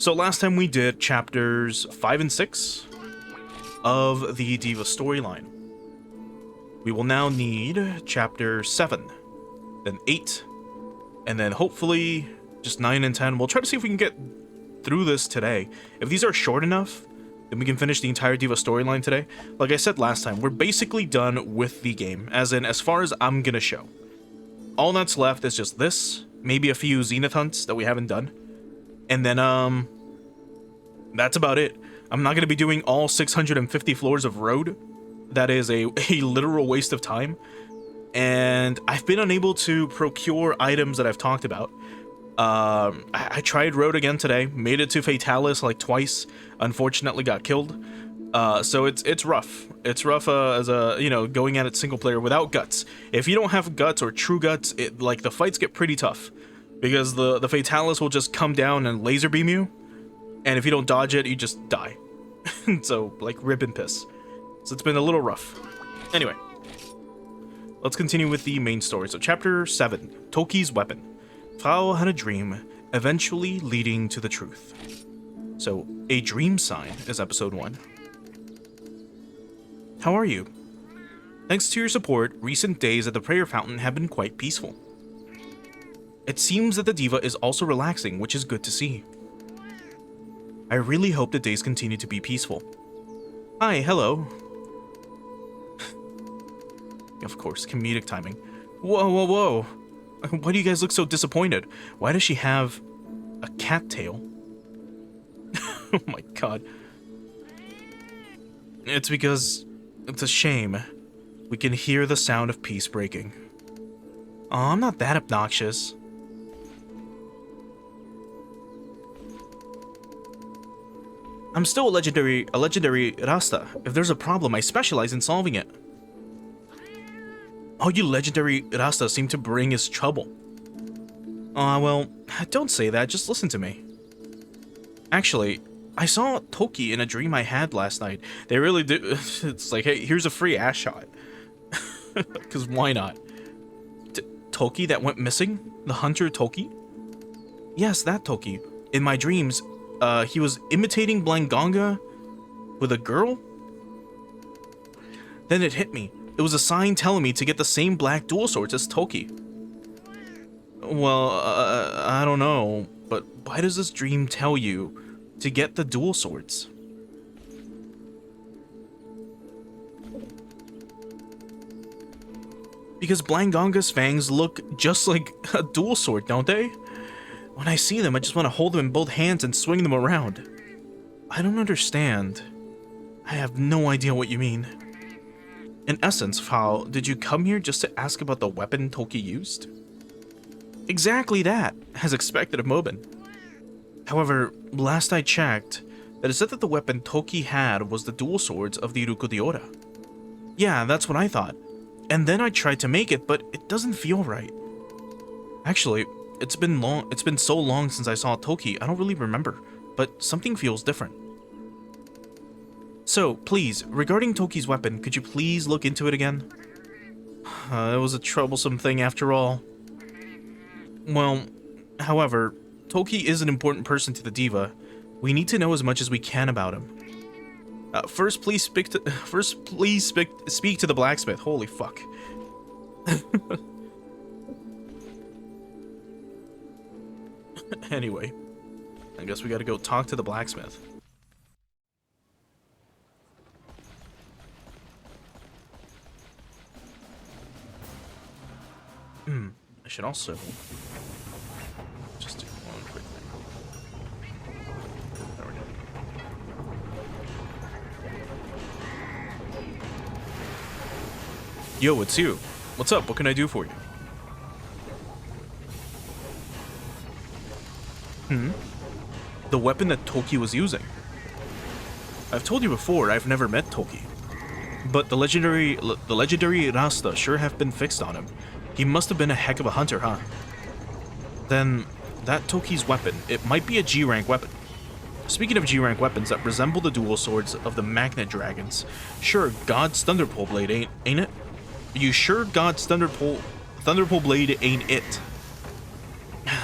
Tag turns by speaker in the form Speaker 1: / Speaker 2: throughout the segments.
Speaker 1: So last time we did chapters 5 and 6 of the Diva storyline. We will now need chapter 7, then 8, and then hopefully just 9 and 10. We'll try to see if we can get through this today. If these are short enough, then we can finish the entire Diva storyline today. Like I said last time, we're basically done with the game, as far as I'm gonna show. All that's left is just this, maybe a few Zenith hunts that we haven't done. And then, that's about it. I'm not gonna be doing all 650 floors of road. That is a literal waste of time. And I've been unable to procure items that I've talked about. I tried road again today, made it to Fatalis like twice, unfortunately got killed. So it's rough. It's rough as a, you know, going at it single player without guts. If you don't have guts or true guts, like the fights get pretty tough. Because the Fatalis will just come down and laser beam you. And if you don't dodge it, you just die. So, like, rip and piss. So it's been a little rough. Anyway. Let's continue with the main story. So chapter 7, Toki's Weapon. Frau had a dream, eventually leading to the truth. So, a dream sign is episode 1. How are you? Thanks to your support, recent days at the prayer fountain have been quite peaceful. It seems that the Diva is also relaxing, which is good to see. I really hope the days continue to be peaceful. Hi, hello. Of course, comedic timing. Whoa, whoa, whoa. Why do you guys look so disappointed? Why does she have a cat tail? Oh my god. It's because it's a shame. We can hear the sound of peace breaking. Oh, I'm not that obnoxious. I'm still a legendary Rasta. If there's a problem, I specialize in solving it. All you legendary Rasta seem to bring is trouble. Aw, well, don't say that, just listen to me. Actually, I saw Toki in a dream I had last night. They really do. It's like, hey, here's a free ass shot. Because why not? Toki that went missing? The hunter Toki? Yes, that Toki. In my dreams, he was imitating Blangonga with a girl? Then it hit me. It was a sign telling me to get the same black dual swords as Toki. Well, I don't know, but why does this dream tell you to get the dual swords? Because Blangonga's fangs look just like a dual sword, don't they? When I see them, I just want to hold them in both hands and swing them around. I don't understand. I have no idea what you mean. In essence, Frau, did you come here just to ask about the weapon Toki used? Exactly that, as expected of Mobin. However, last I checked, it said that the weapon Toki had was the dual swords of the Irukudiora. Yeah, that's what I thought. And then I tried to make it, but it doesn't feel right. Actually, it's been so long since I saw Toki, I don't really remember, but something feels different. So, please, regarding Toki's weapon, could you please look into it again? It was a troublesome thing after all. Well, however, Toki is an important person to the Diva. We need to know as much as we can about him. First, please speak to the blacksmith. Holy fuck. Anyway, I guess we gotta go talk to the blacksmith. I should also just do one quick thing. There we go. Yo, it's you. What's up? What can I do for you? The weapon that Toki was using. I've told you before, I've never met Toki. But the legendary Rasta sure have been fixed on him. He must have been a heck of a hunter, huh? Then, that Toki's weapon, it might be a G-rank weapon. Speaking of G-rank weapons that resemble the dual swords of the Magnet Dragons, sure, God's Thunderpole Blade ain't it? Are you sure God's Thunderpole Blade ain't it?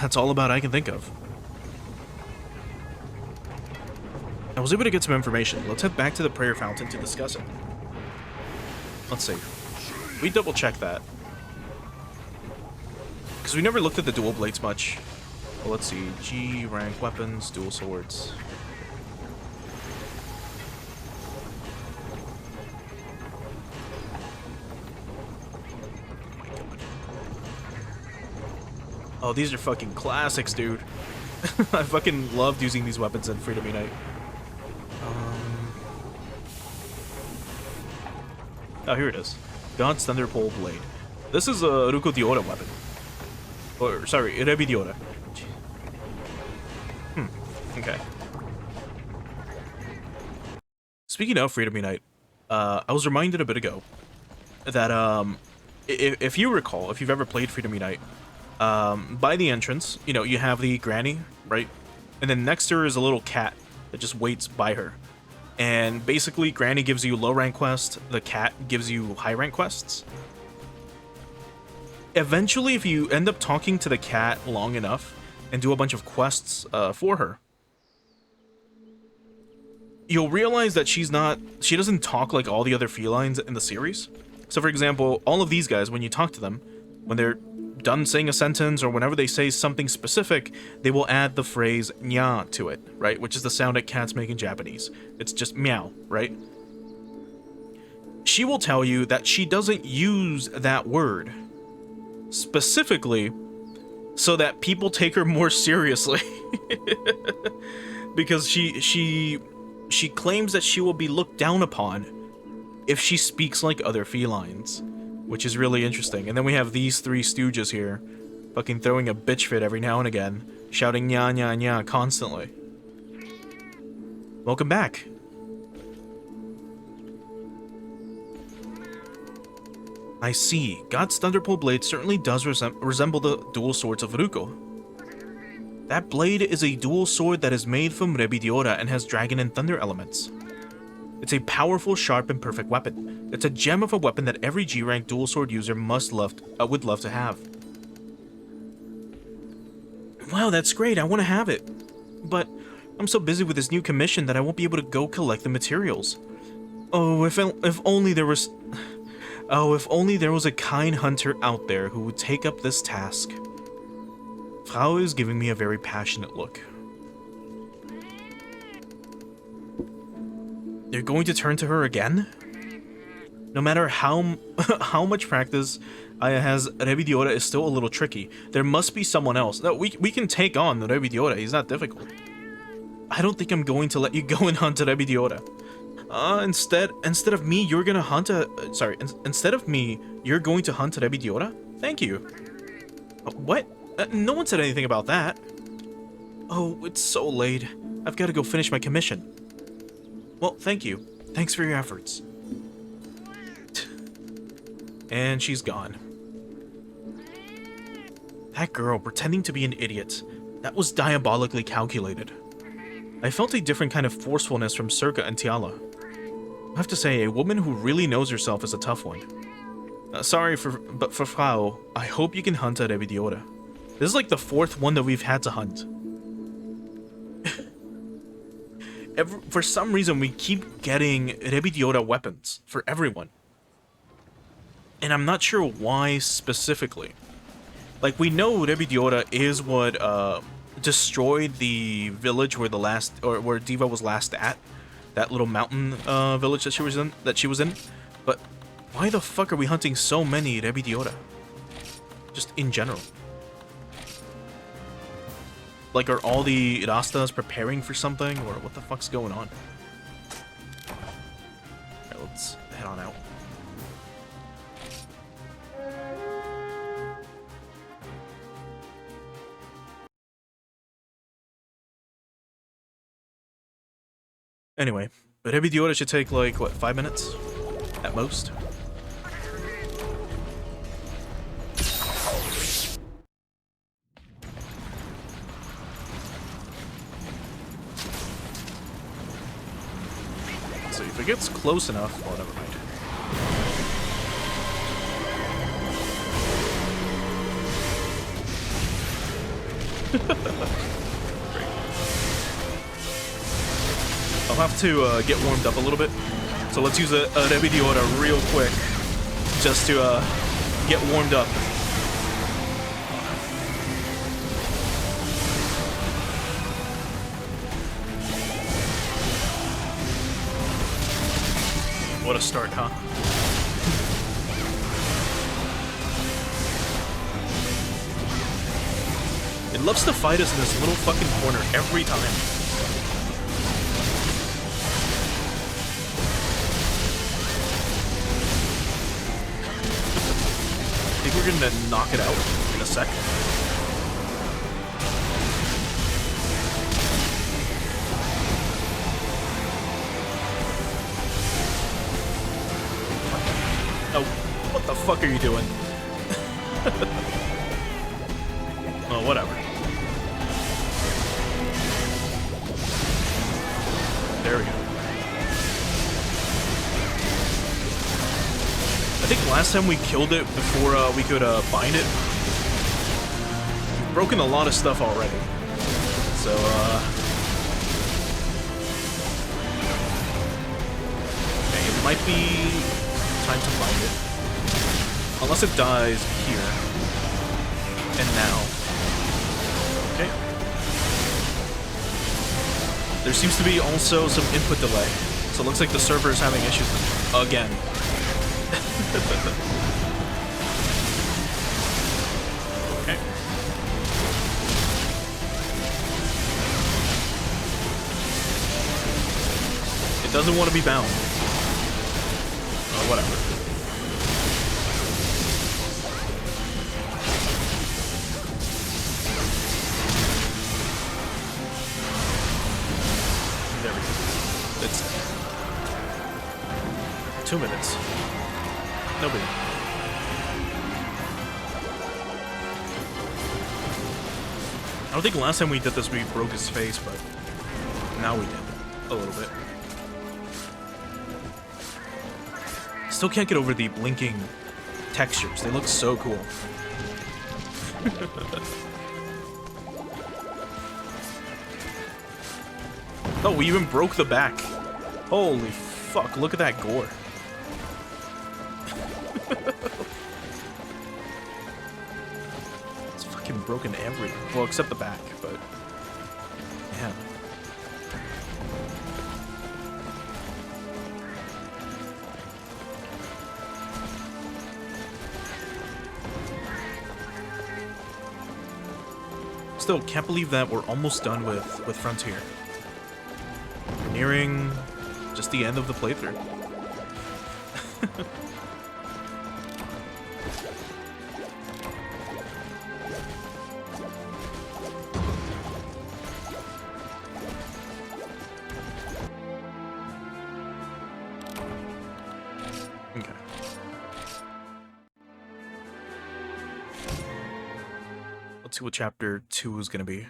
Speaker 1: That's all about I can think of. I was able to get some information. Let's head back to the prayer fountain to discuss it. Let's see. We double check that. Because we never looked at the dual blades much. Well, let's see. G rank weapons, dual swords. Oh, these are fucking classics, dude. I fucking loved using these weapons in Freedom Unite. Oh, here it is. God's Thunderpole Blade. This is a Ruko Diora weapon. Or, sorry, Rebi Diora. Okay. Speaking of Freedom Unite, I was reminded a bit ago that, if you recall, if you've ever played Freedom Unite, by the entrance, you know, you have the granny, right? And then next to her is a little cat that just waits by her. And basically, Granny gives you low rank quests, the cat gives you high rank quests. Eventually, if you end up talking to the cat long enough and do a bunch of quests for her, you'll realize that she doesn't talk like all the other felines in the series. So for example, all of these guys, when you talk to them, when they're done saying a sentence or whenever they say something specific, they will add the phrase nya to it, right? Which is the sound that cats make in Japanese. It's just meow, right? She will tell you that she doesn't use that word specifically so that people take her more seriously. Because she claims that she will be looked down upon if she speaks like other felines. Which is really interesting. And then we have these three stooges here, fucking throwing a bitch fit every now and again, shouting nya nya nya constantly. Welcome back. I see. God's Thunderpole Blade certainly does resemble the dual swords of Ruko. That blade is a dual sword that is made from Rebi Diora and has dragon and thunder elements. It's a powerful, sharp, and perfect weapon. It's a gem of a weapon that every G-rank dual sword user would love to have. Wow, that's great. I want to have it. But I'm so busy with this new commission that I won't be able to go collect the materials. Oh, if only there was... Oh, if only there was a kind hunter out there who would take up this task. Frau is giving me a very passionate look. You're going to turn to her again? No matter how much practice Aya has, Rebi Diora is still a little tricky. There must be someone else. No, we can take on the Rebi Diora. He's not difficult. I don't think I'm going to let you go and hunt Rebi Diora. Instead of me, you're gonna hunt instead of me, you're going to hunt Rebi Diora? Thank you. What? No one said anything about that. Oh, it's so late. I've got to go finish my commission. Well, thank you. Thanks for your efforts. And she's gone. That girl pretending to be an idiot. That was diabolically calculated. I felt a different kind of forcefulness from Circa and Tiala. I have to say, a woman who really knows herself is a tough one. But for Frau, I hope you can hunt a Rebi Diora. This is like the fourth one that we've had to hunt. For some reason, we keep getting Rebi Diora weapons for everyone. And I'm not sure why specifically. Like, we know Rebi Diora is what destroyed the village where where Diva was last at. That little mountain village that she was in. But why the fuck are we hunting so many Rebi Diora? Just in general. Like, are all the Rastas preparing for something, or what the fuck's going on? Alright, let's head on out. Anyway, but Rebi Diora should take, like, what, 5 minutes? At most? So if it gets close enough... Oh, never mind. Oh, have to get warmed up a little bit. So let's use a Revidiora real quick, just to get warmed up. What a start, huh? It loves to fight us in this little fucking corner every time. I think we're gonna knock it out in a sec. Oh, what the fuck are you doing? Oh, whatever. There we go. I think last time we killed it before we could bind it. We've broken a lot of stuff already. So, okay, it might be time to bind it. Unless it dies here. And now. Okay. There seems to be also some input delay. So it looks like the server is having issues again. Okay. It doesn't want to be bound. Oh, whatever. There we go. It's 2 minutes. Nobody. I don't think last time we did this we broke his face, but now we did. A little bit. Still can't get over the blinking textures. They look so cool. Oh, we even broke the back. Holy fuck, look at that gore. It's fucking broken everything. Well, except the back, but... yeah. Still, can't believe that we're almost done with Frontier. We're nearing just the end of the playthrough. Okay. Let's see what chapter 2 is going to be.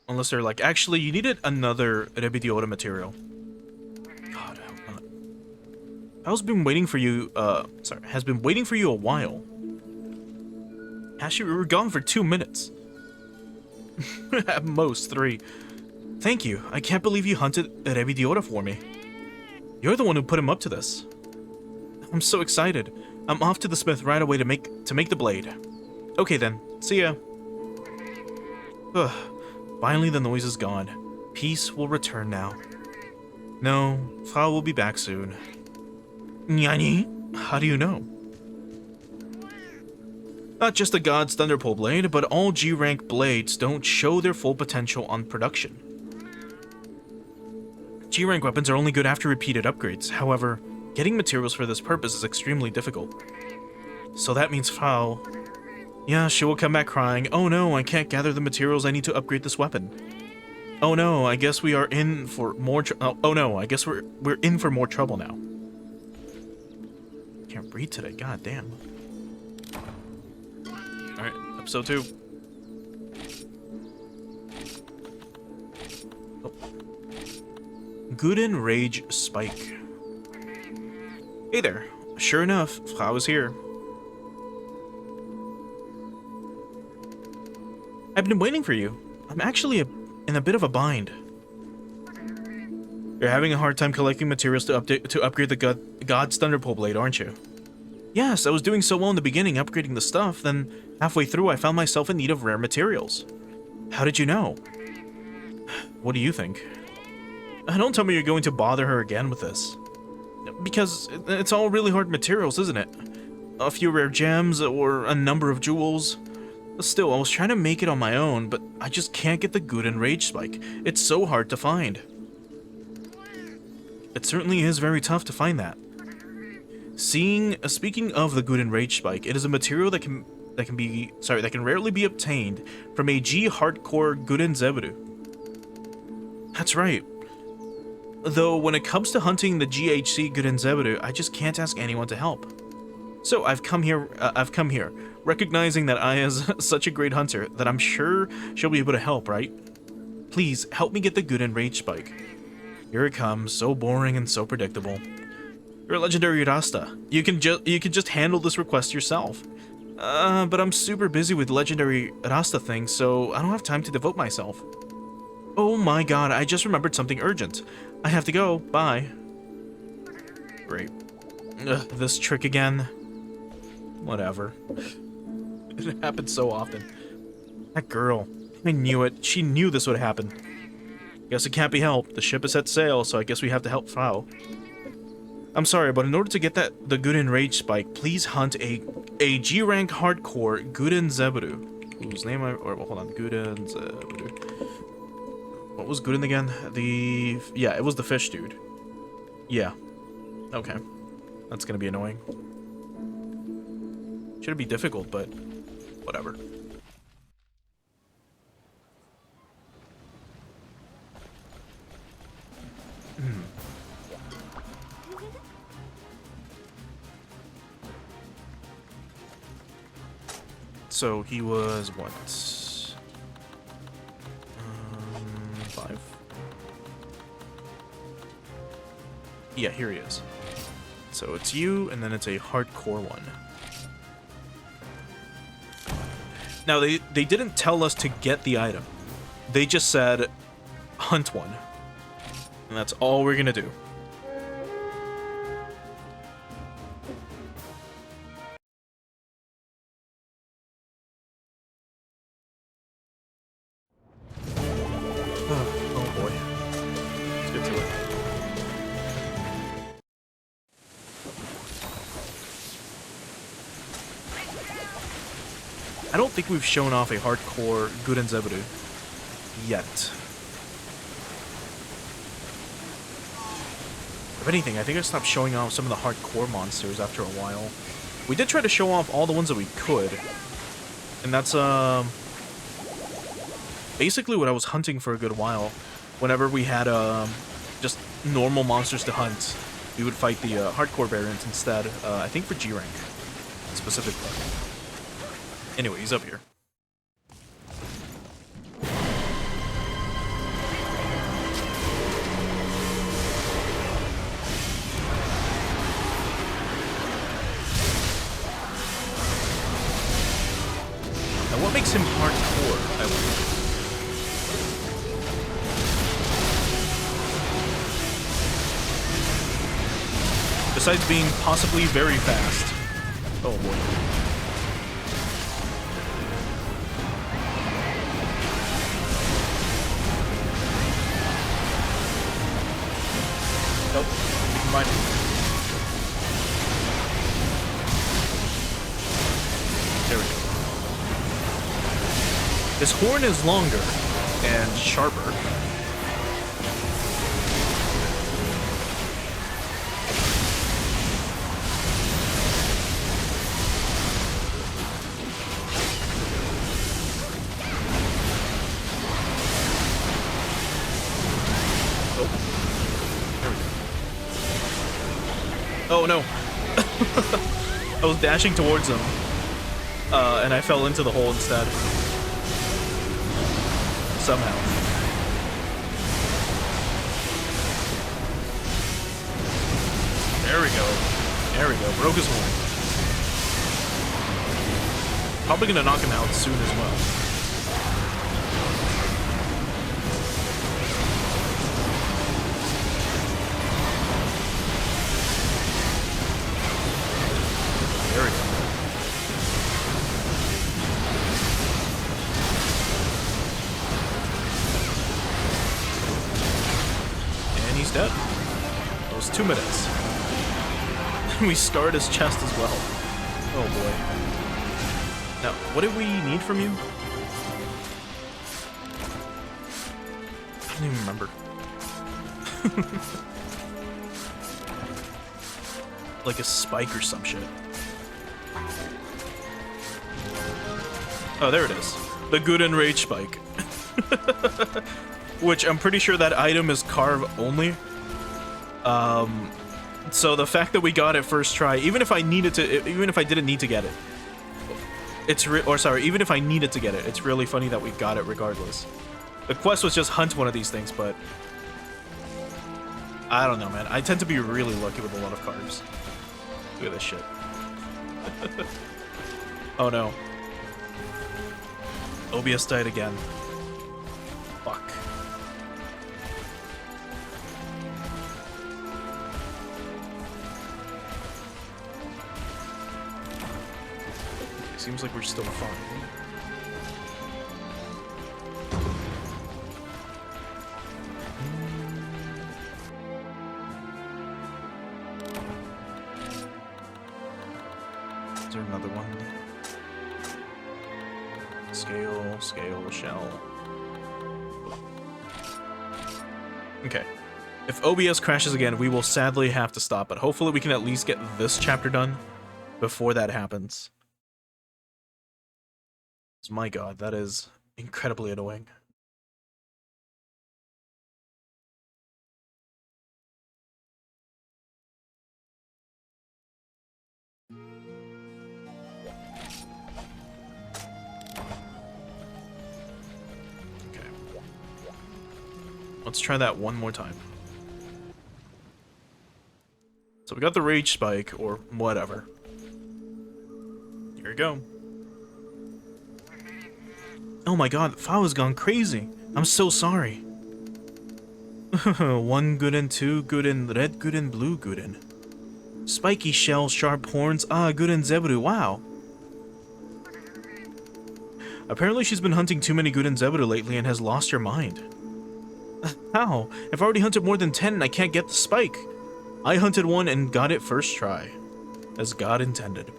Speaker 1: Unless they're like, actually, you needed another Rebidiota material. God, I hope not. Has been waiting for you, has been waiting for you a while. Actually, we were gone for 2 minutes. At most, 3. Thank you. I can't believe you hunted Rebidiota for me. You're the one who put him up to this. I'm so excited. I'm off to the smith right away to make the blade. Okay then. See ya. Ugh. Finally, the noise is gone. Peace will return now. No, Frau will be back soon. Nyani? How do you know? Not just the God's Thunderpole blade, but all G-rank blades don't show their full potential on production. G-rank weapons are only good after repeated upgrades. However, getting materials for this purpose is extremely difficult. So that means Frau... yeah, she will come back crying, "Oh no, I can't gather the materials I need to upgrade this weapon. Oh no, I guess we are in for more oh no, I guess we're in for more trouble now." Can't breathe today, god damn. Alright, episode 2. Guden Rage Spike. Hey there. Sure enough, Frau is here. I've been waiting for you. I'm actually in a bit of a bind. You're having a hard time collecting materials to upgrade the God's Thunderpole Blade, aren't you? Yes, I was doing so well in the beginning, upgrading the stuff, then halfway through I found myself in need of rare materials. How did you know? What do you think? Don't tell me you're going to bother her again with this. Because it's all really hard materials, isn't it? A few rare gems, or a number of jewels. Still, I was trying to make it on my own, but I just can't get the Guden Rage Spike. It's so hard to find. It certainly is very tough to find that. Speaking of the Guden Rage Spike, it is a material that can rarely be obtained from a G hardcore Guden Zebudu. That's right. Though when it comes to hunting the GHC Guden Zebudu, I just can't ask anyone to help. So I've come here, recognizing that Aya is such a great hunter that I'm sure she'll be able to help, right? Please help me get the Guden Rage Spike. Here it comes, so boring and so predictable. You're a legendary Rasta. You can just handle this request yourself. But I'm super busy with legendary Rasta things, so I don't have time to devote myself. Oh my god, I just remembered something urgent. I have to go. Bye. Great. This trick again. Whatever. It happens so often. That girl. I knew it. She knew this would happen. Guess it can't be helped. The ship has set sail, so I guess we have to help Frau. I'm sorry, but in order to get the Guden Rage Spike, please hunt a G-rank hardcore Guden Zebudu. Whose name hold on, Guden Zebudu. What was Guden again? Yeah, it was the fish dude. Yeah. Okay. That's gonna be annoying. Shouldn't be difficult, but whatever. So he was what? 5. Yeah, here he is. So it's you, and then it's a hardcore one. Now they didn't tell us to get the item. They just said hunt one. And that's all we're gonna do. Oh boy. Let's get to it. I don't think we've shown off a hardcore Guden Zebudu yet. If anything, I think I stopped showing off some of the hardcore monsters after a while. We did try to show off all the ones that we could. And that's, basically what I was hunting for a good while. Whenever we had, just normal monsters to hunt, we would fight the, hardcore variants instead, I think for G-rank, specifically. Anyway, he's up here. Now, what makes him hardcore, I wonder? Besides being possibly very fast. Oh boy. Nope. Never mind. There we go. His horn is longer and sharper. Oh no. I was dashing towards him. And I fell into the hole instead. Somehow. There we go. There we go. Broke his horn. Probably gonna knock him out soon as well. There we go. And he's dead. That was 2 minutes. We scarred his chest as well. Oh boy. Now, what did we need from you? I don't even remember. Like a spike or some shit. Oh, there it is. The good and rage spike. Which I'm pretty sure that item is carve only. So the fact that we got it first try, even if I needed to, even if I didn't need to get it, even if I needed to get it, it's really funny that we got it regardless. The quest was just hunt one of these things, but I don't know, man. I tend to be really lucky with a lot of carves. Look at this shit. Oh no. OBS died again. Fuck. Seems like we're still fine. Is there another one? Scale, shell. Okay. If OBS crashes again, we will sadly have to stop, but hopefully we can at least get this chapter done before that happens. My god, that is incredibly annoying. Okay. Let's try that one more time. So we got the rage spike, or whatever. Here we go. Oh my god, Fao's gone crazy. I'm so sorry. 1 Gooden, 2 Gooden, red Gooden, blue Gooden. Spiky shell, sharp horns, Gooden Zebru, wow. Apparently she's been hunting too many Gooden Zebru lately and has lost her mind. How? I've already hunted more than 10 and I can't get the spike. I hunted one and got it first try. As God intended.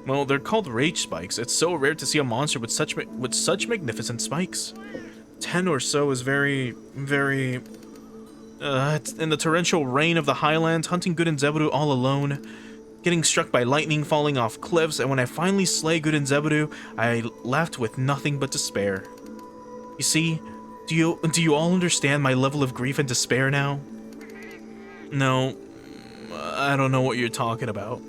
Speaker 1: Well, they're called rage spikes. It's so rare to see a monster with such magnificent spikes. 10 or so is very... It's in the torrential rain of the highlands, hunting Gooden Zebru all alone, getting struck by lightning, falling off cliffs, and when I finally slay Gooden Zebru, I left with nothing but despair. You see, do you all understand my level of grief and despair now? No, I don't know what you're talking about.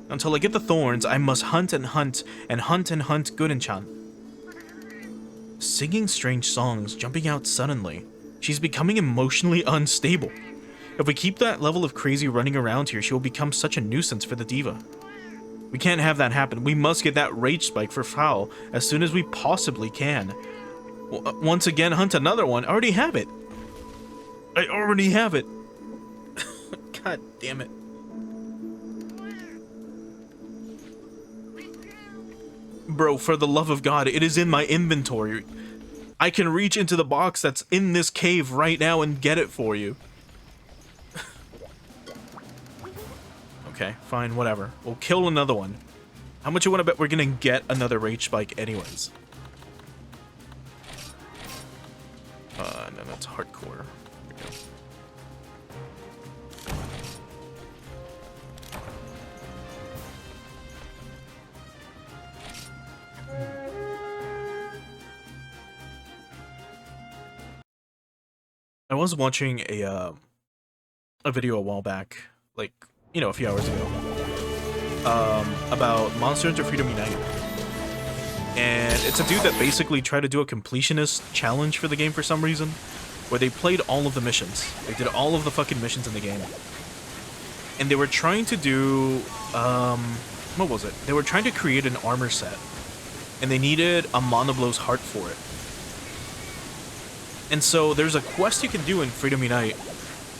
Speaker 1: Until I get the thorns, I must hunt and hunt and hunt and hunt Gooden-chan. Singing strange songs, jumping out suddenly. She's becoming emotionally unstable. If we keep that level of crazy running around here, she will become such a nuisance for the diva. We can't have that happen. We must get that rage spike for Fowl as soon as we possibly can. Once again, hunt another one. I already have it. I already have it. God damn it. Bro, for the love of God, it is in my inventory. I can reach into the box that's in this cave right now and get it for you. Okay, fine, whatever. We'll kill another one. How much you want to bet we're gonna get another rage spike anyways? No, that's hardcore. There we go. I was watching a video a while back, like, you know, a few hours ago, about Monster Hunter Freedom United. And it's a dude that basically tried to do a completionist challenge for the game for some reason. where they played all of the missions. They did all of the fucking missions in the game. And they were trying to do, what was it? They were trying to create an armor set. And they needed a Monoblow's Heart for it. And so there's a quest you can do in Freedom Unite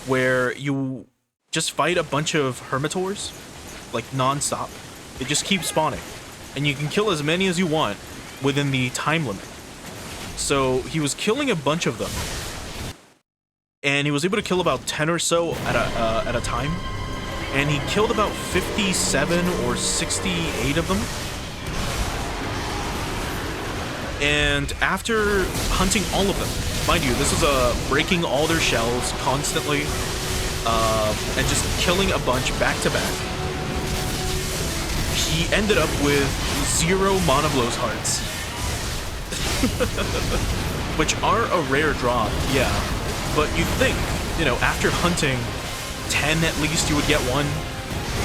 Speaker 1: where you just fight a bunch of Hermitors, like non-stop. They just keep spawning. And you can kill as many as you want within the time limit. So he was killing a bunch of them. And he was able to kill about 10 or so at a time. And he killed about 57 or 68 of them. And after hunting all of them, mind you, this is breaking all their shells constantly, and just killing a bunch back to back. He ended up with 0 Monoblow's Hearts. Which are a rare drop, yeah. But you'd think, you know, after hunting 10 at least you would get one.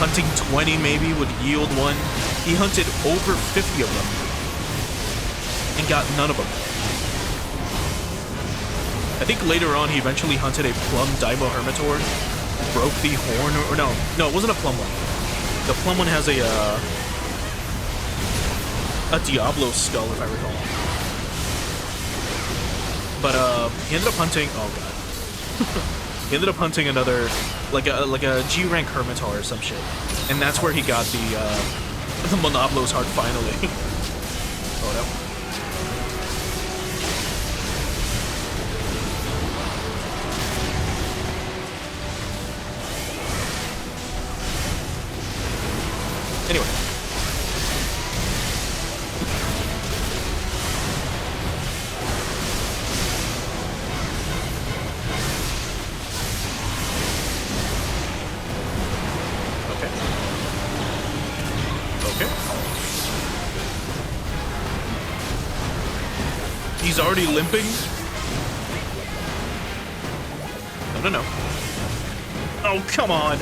Speaker 1: Hunting 20 maybe would yield one. He hunted over 50 of them. And got none of them. I think later on he eventually hunted a Plum Daimo Hermitor. Broke the horn, or no, it wasn't a Plum one. The Plum one has a Diablo skull, if I recall. But he ended up hunting, oh god. He ended up hunting another, like a G-rank Hermitar or some shit. And that's where he got the Monoblow's Heart finally. Oh no. Anyway. Okay. He's already limping? No. Oh, come on.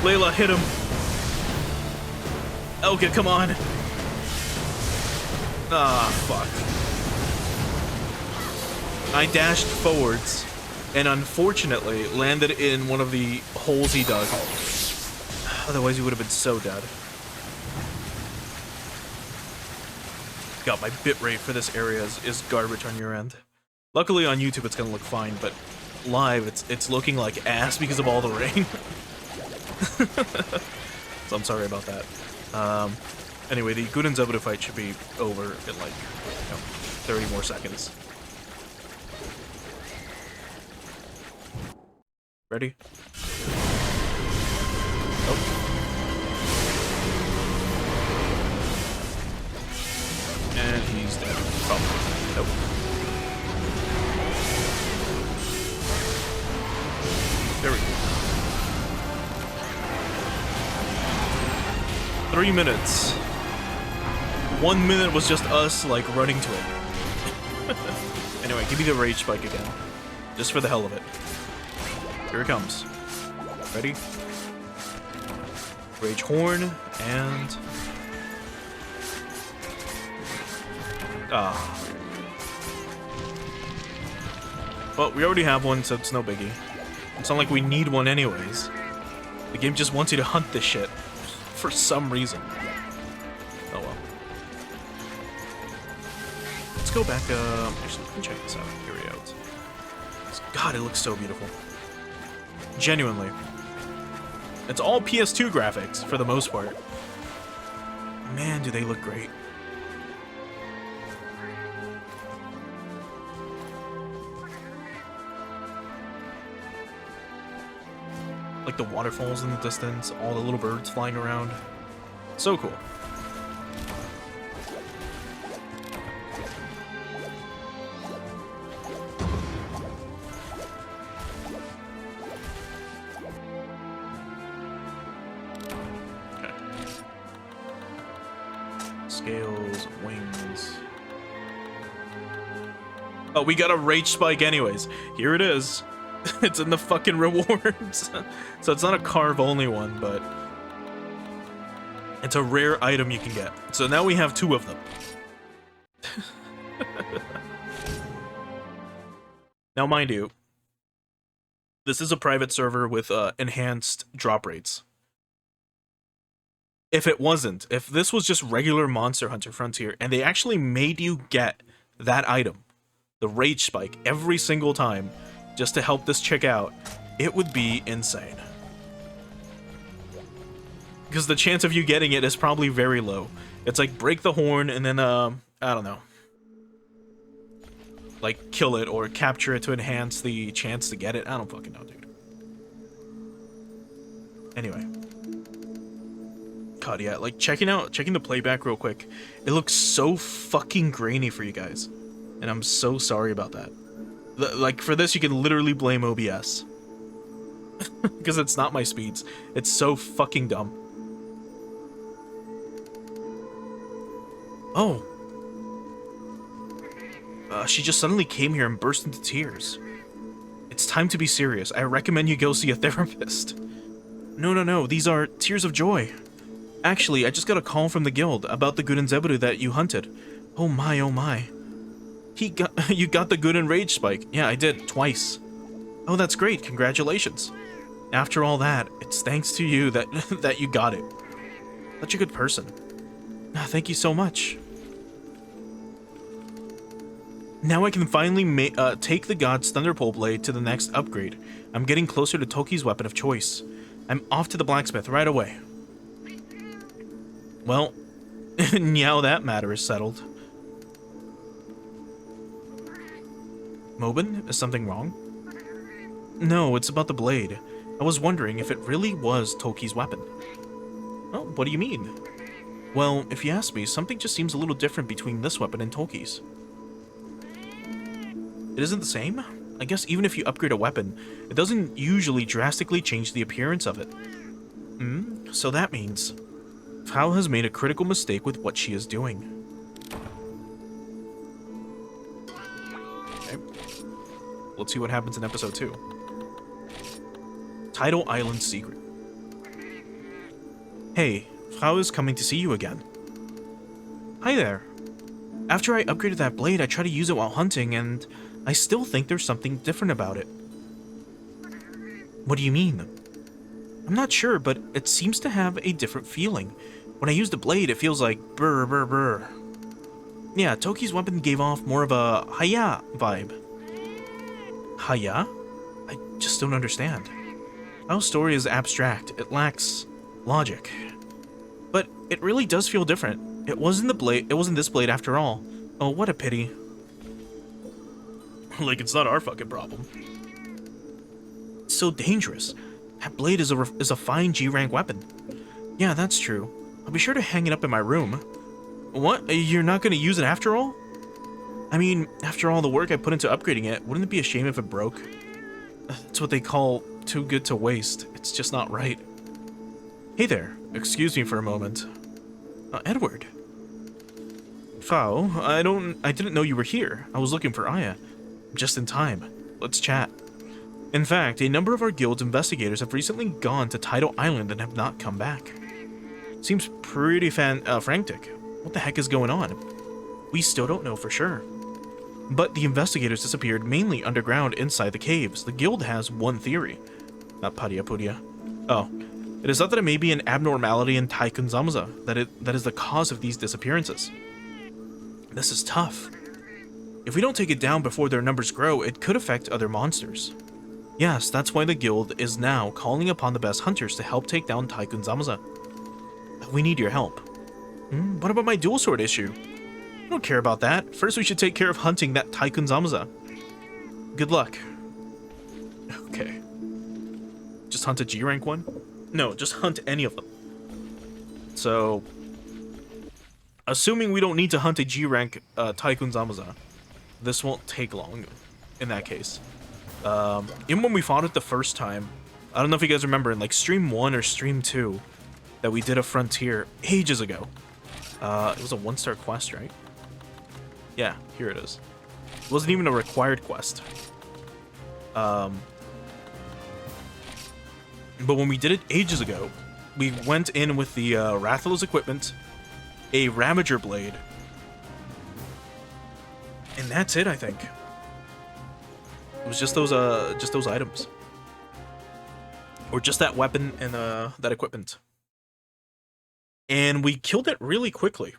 Speaker 1: Layla, hit him. Okay, come on. Ah, fuck. I dashed forwards, and unfortunately landed in one of the holes he dug. Otherwise, he would have been so dead. God, my bitrate for this area is garbage on your end. Luckily on YouTube it's gonna look fine, but live it's looking like ass because of all the rain. So I'm sorry about that. Anyway, the good and Zebudo fight should be over in like, 30 more seconds. Ready? Oh. And he's dead. Probably. Nope. There we go. 3 minutes. 1 minute was just us, like, running to it. Anyway, give me the Rage Spike again. Just for the hell of it. Here it comes. Ready? Rage Horn, and... ah. Well, we already have one, so it's no biggie. It's not like we need one anyways. The game just wants you to hunt this shit. For some reason. Oh well. Let's go back, actually, let me check this out. Here we go. God, it looks so beautiful. Genuinely. It's all PS2 graphics, for the most part. Man, do they look great. Like the waterfalls in the distance, all the little birds flying around. So cool. Okay. Scales, wings. Oh, we got a Rage Spike anyways. Here it is. It's in the fucking rewards. So it's not a carve-only one, but it's a rare item you can get. So now we have 2 of them. Now, mind you, This is a private server with enhanced drop rates. If it wasn't, if this was just regular Monster Hunter Frontier, and they actually made you get that item, the rage spike, every single time, just to help this chick out, it would be insane. Because the chance of you getting it is probably very low. It's like break the horn and then, I don't know. Like, kill it or capture it to enhance the chance to get it. I don't fucking know, dude. Anyway. God, yeah, like, checking the playback real quick. It looks so fucking grainy for you guys. And I'm so sorry about that. Like, for this, you can literally blame OBS. Because it's not my speeds. It's so fucking dumb. Oh. She just suddenly came here and burst into tears. It's time to be serious. I recommend you go see a therapist. No. These are tears of joy. Actually, I just got a call from the guild about the Guden Zebudu that you hunted. Oh my, oh my. You got the Guden Rage Spike. Yeah, I did, twice. Oh, that's great. Congratulations. After all that, it's thanks to you that you got it. Such a good person. Thank you so much. Now I can finally take the God's Thunderpole Blade to the next upgrade. I'm getting closer to Toki's weapon of choice. I'm off to the blacksmith right away. Well, now that matter is settled. Mobin, is something wrong? No, it's about the blade. I was wondering if it really was Toki's weapon. Oh, what do you mean? Well, if you ask me, something just seems a little different between this weapon and Toki's. It isn't the same? I guess even if you upgrade a weapon, it doesn't usually drastically change the appearance of it. So that means Frau has made a critical mistake with what she is doing. Okay. Let's see what happens in episode 2. Tidal Island Secret. Hey, Frau is coming to see you again. Hi there. After I upgraded that blade, I tried to use it while hunting, and I still think there's something different about it. What do you mean? I'm not sure, but it seems to have a different feeling. When I use the blade, it feels like brr brr brr. Yeah, Toki's weapon gave off more of a Haya vibe. Haya? I just don't understand. Our story is abstract. It lacks logic. But it really does feel different. It wasn't this blade after all. Oh, what a pity. Like it's not our fucking problem. It's so dangerous. That blade is a fine G-rank weapon. Yeah, that's true. I'll be sure to hang it up in my room. What? You're not going to use it after all? I mean, after all the work I put into upgrading it, wouldn't it be a shame if it broke? That's what they call too good to waste. It's just not right. Hey there. Excuse me for a moment. Edward. Frau, I didn't know you were here. I was looking for Aya. Just in time. Let's chat. In fact, a number of our guild's investigators have recently gone to Tidal Island and have not come back. Seems pretty frantic. What the heck is going on? We still don't know for sure. But the investigators disappeared mainly underground inside the caves. The guild has one theory. Not Padia Pudia. Oh. It is thought that it may be an abnormality in Taikun Zamza that is the cause of these disappearances. This is tough. If we don't take it down before their numbers grow, it could affect other monsters. Yes, that's why the guild is now calling upon the best hunters to help take down Taikun Zamza. We need your help. What about my dual sword issue? I don't care about that. First we should take care of hunting that Taikun Zamza. Good luck. Okay. Just hunt a G-rank one? No, just hunt any of them. So, assuming we don't need to hunt a G-rank Taikun Zamza, this won't take long in that case. Even when we fought it the first time, I don't know if you guys remember in like stream 1 or stream 2 that we did a frontier ages ago. It was a 1-star quest, right? Yeah, here it is. It wasn't even a required quest. But when we did it ages ago, we went in with the Rathalos equipment, a Ravager blade, and that's it, I think. It was just those items. Or just that weapon and that equipment. And we killed it really quickly.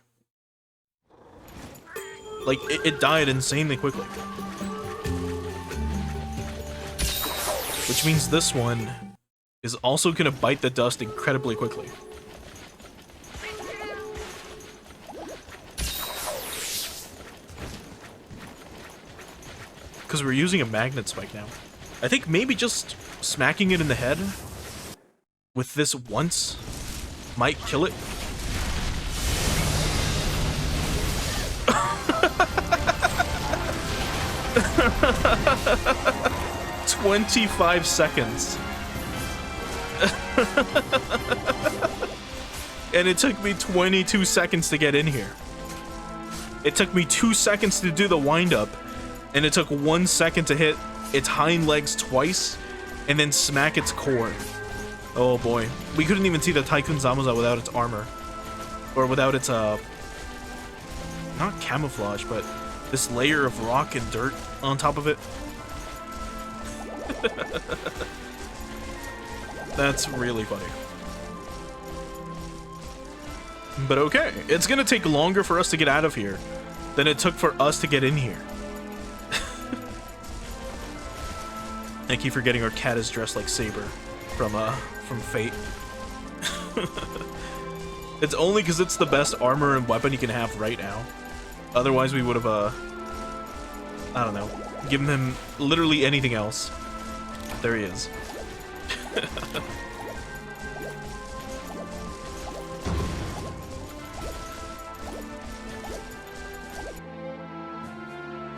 Speaker 1: Like, it died insanely quickly. Which means this one is also gonna bite the dust incredibly quickly. Because we're using a magnet spike now. I think maybe just smacking it in the head with this once might kill it. "25 seconds." And it took me 22 seconds to get in here. It took me 2 seconds to do the wind-up, and it took 1 second to hit its hind legs twice, and then smack its core. Oh boy. We couldn't even see the Tycoon Zamaza without its armor. Or without its, not camouflage, but this layer of rock and dirt on top of it. That's really funny. But okay, it's gonna take longer for us to get out of here than it took for us to get in here. I keep forgetting our cat is dressed like Saber from Fate. It's only because it's the best armor and weapon you can have right now. Otherwise we would have, I don't know, given him literally anything else. There he is.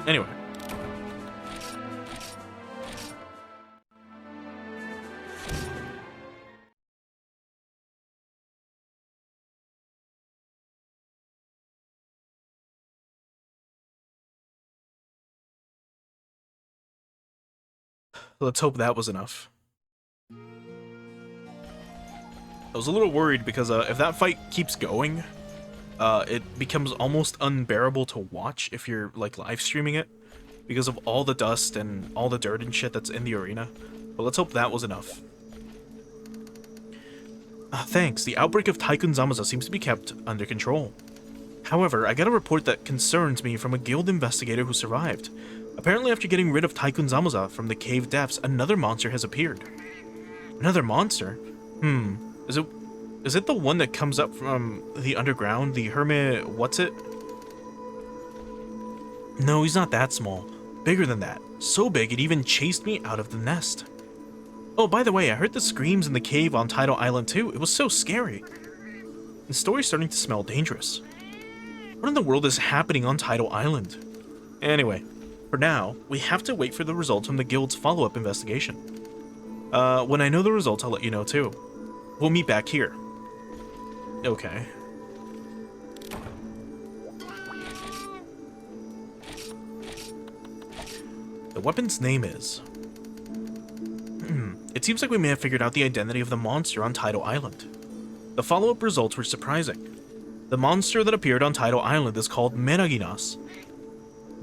Speaker 1: Anyway. Let's hope that was enough. I was a little worried because if that fight keeps going, it becomes almost unbearable to watch if you're like live streaming it because of all the dust and all the dirt and shit that's in the arena. But let's hope that was enough. Thanks. The outbreak of Tycoon Zamaza seems to be kept under control. However, I got a report that concerns me from a guild investigator who survived. Apparently, after getting rid of Tycoon Zamaza from the cave depths, another monster has appeared. Another monster? Is it the one that comes up from the underground? The hermit... what's it? No, he's not that small. Bigger than that. So big it even chased me out of the nest. Oh, by the way, I heard the screams in the cave on Tidal Island too. It was so scary. The story's starting to smell dangerous. What in the world is happening on Tidal Island? Anyway, for now, we have to wait for the results from the guild's follow-up investigation. When I know the results, I'll let you know too. We'll meet back here. Okay. The weapon's name is... It seems like we may have figured out the identity of the monster on Tidal Island. The follow-up results were surprising. The monster that appeared on Tidal Island is called Meraginas.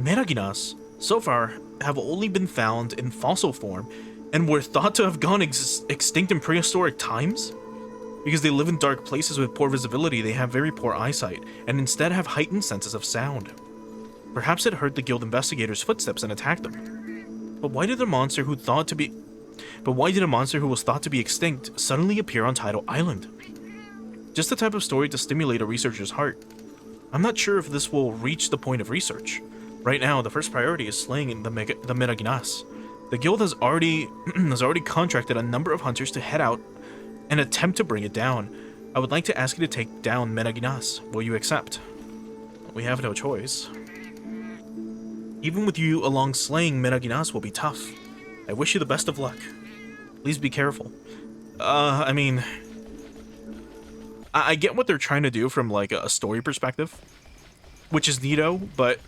Speaker 1: Meraginas, so far, have only been found in fossil form and were thought to have gone extinct in prehistoric times? Because they live in dark places with poor visibility, they have very poor eyesight, and instead have heightened senses of sound. Perhaps it heard the guild investigators' footsteps and attacked them. But why did a monster who was thought to be extinct suddenly appear on Tidal Island? Just the type of story to stimulate a researcher's heart. I'm not sure if this will reach the point of research. Right now, the first priority is slaying the Meraginas. The guild has already contracted a number of hunters to head out and attempt to bring it down. I would like to ask you to take down Meraginas. Will you accept? We have no choice. Even with you along, slaying Meraginas will be tough. I wish you the best of luck. Please be careful. I mean... I get what they're trying to do from, like, a story perspective, which is neato, but,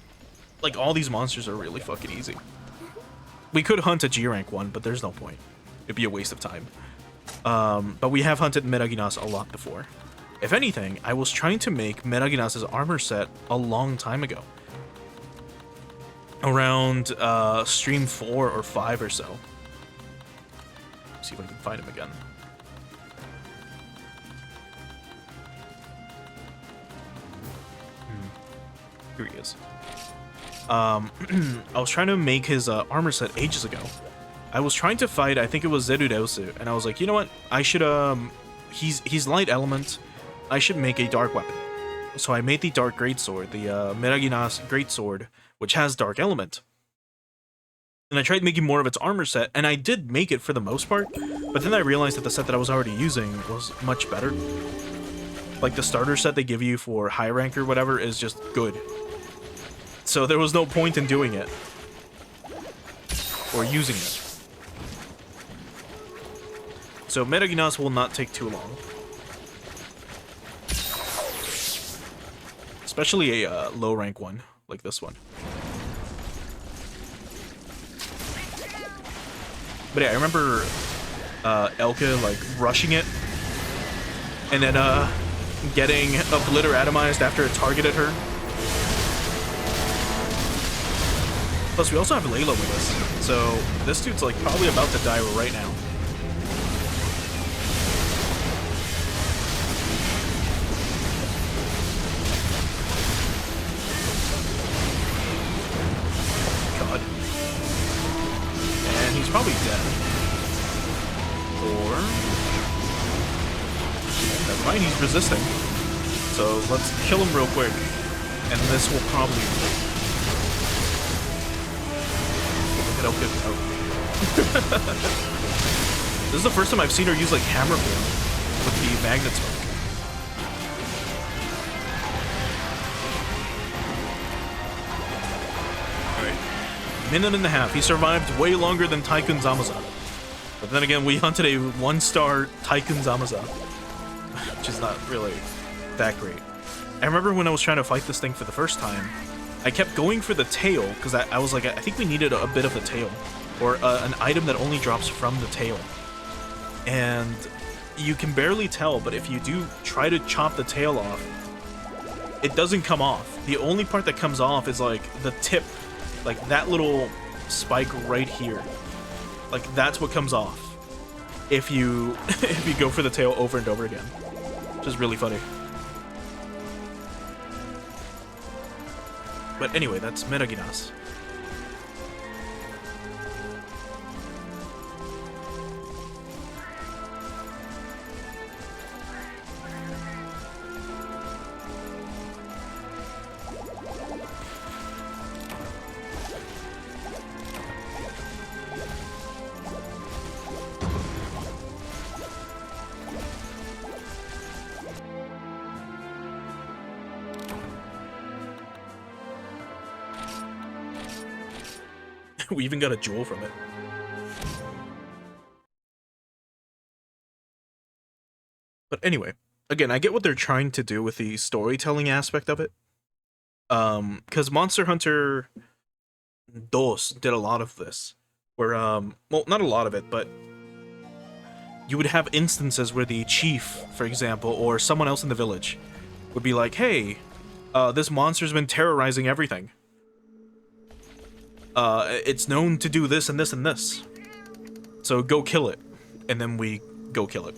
Speaker 1: like, all these monsters are really fucking easy. We could hunt a G-rank one, but there's no point. It'd be a waste of time. But we have hunted Meraginas a lot before. If anything, I was trying to make Meraginas' armor set a long time ago. Around, stream 4 or 5 or so. See if I can find him again. Here he is. I was trying to make his armor set ages ago. I was trying to fight, I think it was Zerudeusu, and I was like, you know what? I should, he's light element. I should make a dark weapon. So I made the dark greatsword, the Meraginas greatsword, which has dark element. And I tried making more of its armor set, and I did make it for the most part, but then I realized that the set that I was already using was much better. Like, the starter set they give you for high rank or whatever is just good. So there was no point in doing it. Or using it. So Meraginas will not take too long. Especially a low rank one, like this one. But yeah, I remember Elka like rushing it and then getting obliteratomized after it targeted her. Plus we also have Layla with us, so this dude's like probably about to die right now. Probably dead. Or... never mind, he's resisting. So let's kill him real quick. And this will probably... get out. This is the first time I've seen her use like hammer form with the magnet smoke. Minute and a half. He survived way longer than Tycoon Zamaza. But then again, we hunted a 1-star Tycoon Zamaza, which is not really that great. I remember when I was trying to fight this thing for the first time, I kept going for the tail, because I was like, I think we needed a bit of the tail, or an item that only drops from the tail. And you can barely tell, but if you do try to chop the tail off, it doesn't come off. The only part that comes off is like the tip. Like that little spike right here. Like that's what comes off if you if you go for the tail over and over again. Which is really funny. But anyway, that's Meraginas. We even got a jewel from it. But anyway, again, I get what they're trying to do with the storytelling aspect of it. Because Monster Hunter DOS did a lot of this. Where, well, not a lot of it, but you would have instances where the chief, for example, or someone else in the village would be like, hey, this monster's been terrorizing everything. It's known to do this and this and this. So go kill it. And then we go kill it.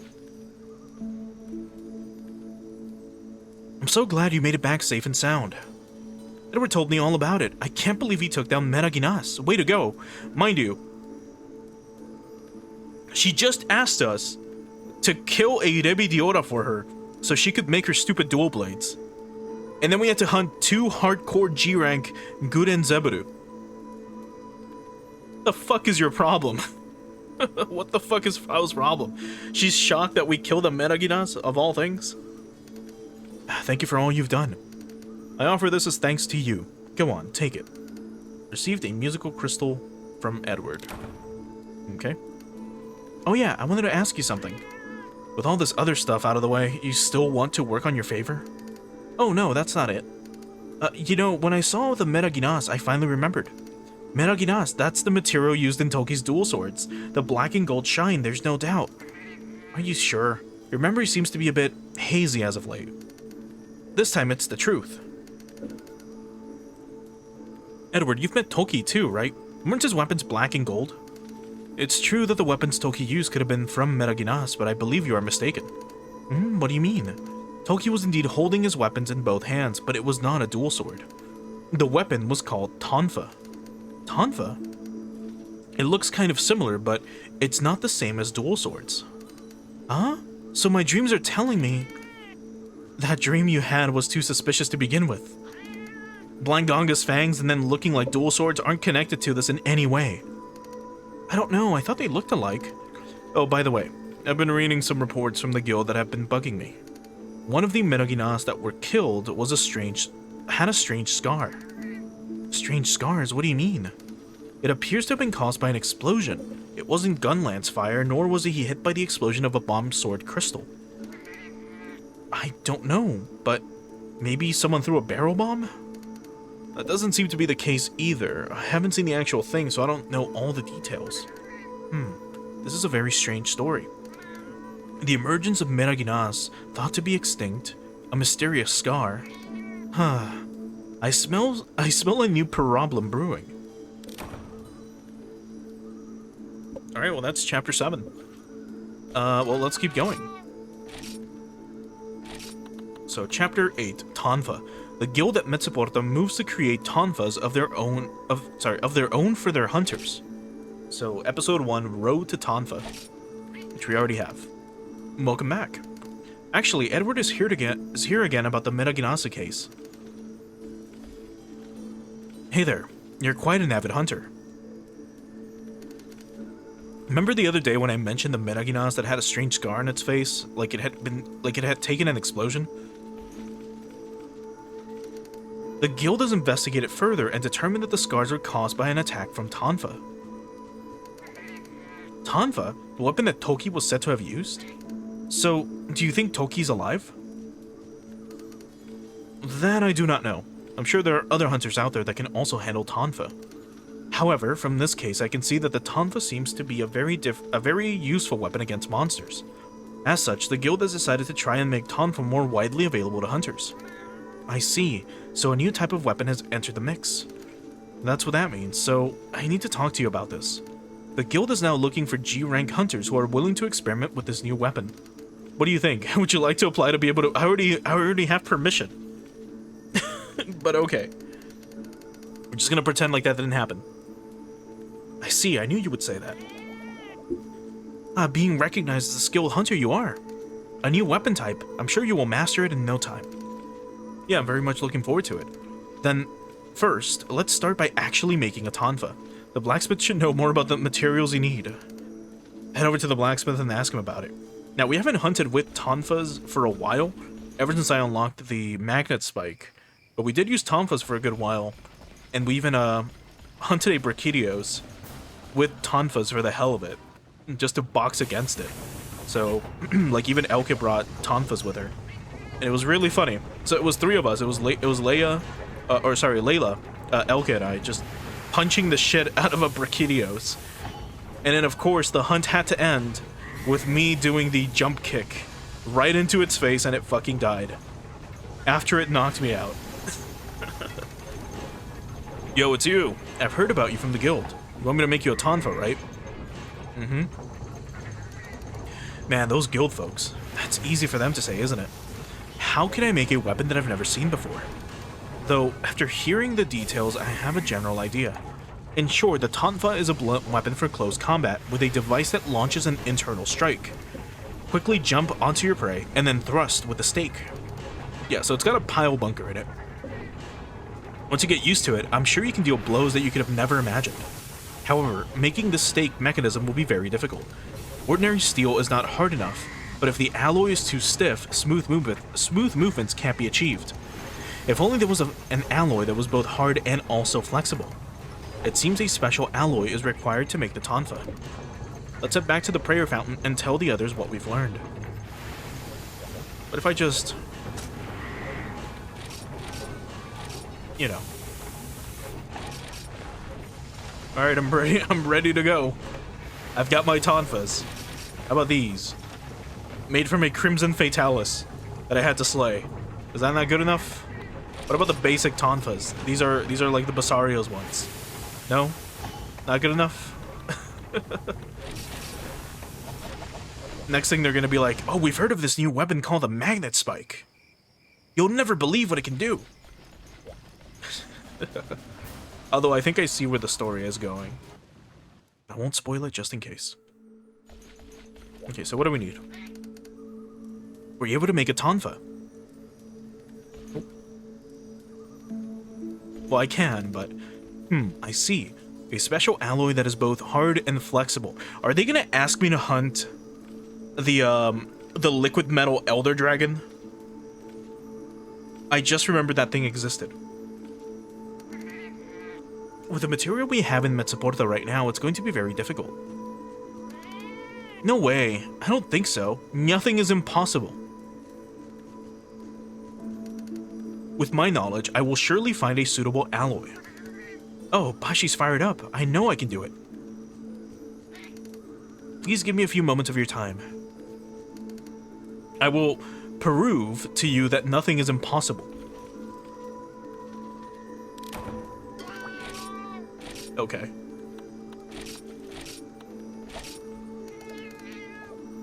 Speaker 1: I'm so glad you made it back safe and sound. Edward told me all about it. I can't believe he took down Meraginas. Way to go. Mind you, she just asked us to kill a Rebidiora for her so she could make her stupid dual blades. And then we had to hunt 2 hardcore G-rank Guden Zebaru. What the fuck is your problem? What the fuck is Frau's problem? She's shocked that we killed the Meraginas, of all things? Thank you for all you've done. I offer this as thanks to you. Go on, take it. Received a musical crystal from Edward. Okay. Oh yeah, I wanted to ask you something. With all this other stuff out of the way, you still want to work on your favor? Oh no, that's not it. You know, when I saw the Meraginas, I finally remembered. Meraginas, that's the material used in Toki's dual swords. The black and gold shine, there's no doubt. Are you sure? Your memory seems to be a bit hazy as of late. This time it's the truth. Edward, you've met Toki too, right? Weren't his weapons black and gold? It's true that the weapons Toki used could have been from Meraginas, but I believe you are mistaken. What do you mean? Toki was indeed holding his weapons in both hands, but it was not a dual sword. The weapon was called Tonfa. Tonfa? It looks kind of similar, but it's not the same as dual swords. Huh? So my dreams are telling me that dream you had was too suspicious to begin with. Blangonga's fangs and then looking like dual swords aren't connected to this in any way. I don't know, I thought they looked alike. Oh, by the way, I've been reading some reports from the guild that have been bugging me. One of the Metaginas that were killed was had a strange scar. Strange scars? What do you mean? It appears to have been caused by an explosion. It wasn't gunlance fire, nor was he hit by the explosion of a bomb sword crystal. I don't know, but maybe someone threw a barrel bomb? That doesn't seem to be the case either. I haven't seen the actual thing, so I don't know all the details. This is a very strange story. The emergence of Metaginas, thought to be extinct, a mysterious scar. I smell a new problem brewing. Alright, well that's chapter 7. Well, let's keep going. So, chapter 8, Tonfa. The guild at Metsuporta moves to create Tonfas of their own for their hunters. So, episode 1, Road to Tonfa, which we already have. Welcome back. Actually, Edward is here again about the Metaginasa case. Hey there, you're quite an avid hunter. Remember the other day when I mentioned the Metaginas that had a strange scar on its face, like it had taken an explosion? The guild has investigated further and determined that the scars were caused by an attack from Tonfa. Tonfa? The weapon that Toki was said to have used? So, do you think Toki's alive? That I do not know. I'm sure there are other hunters out there that can also handle Tonfa. However, from this case, I can see that the Tonfa seems to be a very useful weapon against monsters. As such, the guild has decided to try and make Tonfa more widely available to hunters. I see. So a new type of weapon has entered the mix. That's what that means, so I need to talk to you about this. The guild is now looking for G-rank hunters who are willing to experiment with this new weapon. What do you think? Would you like to apply to be able to... I already have permission. But okay. We're just gonna pretend like that didn't happen. I see, I knew you would say that. Being recognized as a skilled hunter you are. A new weapon type. I'm sure you will master it in no time. Yeah, I'm very much looking forward to it. Then, first, let's start by actually making a Tonfa. The blacksmith should know more about the materials you need. Head over to the blacksmith and ask him about it. Now, we haven't hunted with Tonfas for a while, ever since I unlocked the magnet spike. But we did use Tonfas for a good while, and we even hunted a Brachidios with Tonfas for the hell of it, just to box against it. So, like, even Elke brought Tonfas with her. And it was really funny. So it was 3 of us. It was Layla, Elke and I, just punching the shit out of a Brachidios. And then, of course, the hunt had to end with me doing the jump kick right into its face, and it fucking died. After it knocked me out. Yo, it's you. I've heard about you from the guild. You want me to make you a Tonfa, right? Mm-hmm. Man, those guild folks. That's easy for them to say, isn't it? How can I make a weapon that I've never seen before? Though, after hearing the details, I have a general idea. In short, the Tonfa is a blunt weapon for close combat, with a device that launches an internal strike. Quickly jump onto your prey, and then thrust with a stake. Yeah, so it's got a pile bunker in it. Once you get used to it, I'm sure you can deal blows that you could have never imagined. However, making this stake mechanism will be very difficult. Ordinary steel is not hard enough, but if the alloy is too stiff, smooth movements can't be achieved. If only there was an alloy that was both hard and also flexible. It seems a special alloy is required to make the Tonfa. Let's head back to the prayer fountain and tell the others what we've learned. What if I just... you know. Alright, I'm ready to go. I've got my Tonfas. How about these? Made from a Crimson Fatalis that I had to slay. Is that not good enough? What about the basic Tonfas? These are like the Basario's ones. No? Not good enough? Next thing they're gonna be like, oh, we've heard of this new weapon called the Magnet Spike. You'll never believe what it can do. Although I think I see where the story is going. I won't spoil it just in case. Okay, so what do we need? Were you able to make a Tonfa? Oh. Well, I can, but... I see. A special alloy that is both hard and flexible. Are they gonna ask me to hunt the liquid metal elder dragon? I just remembered that thing existed. With the material we have in Metsaporta right now, it's going to be very difficult. No way. I don't think so. Nothing is impossible. With my knowledge, I will surely find a suitable alloy. Oh, Bashi's fired up. I know I can do it. Please give me a few moments of your time. I will prove to you that nothing is impossible. Okay.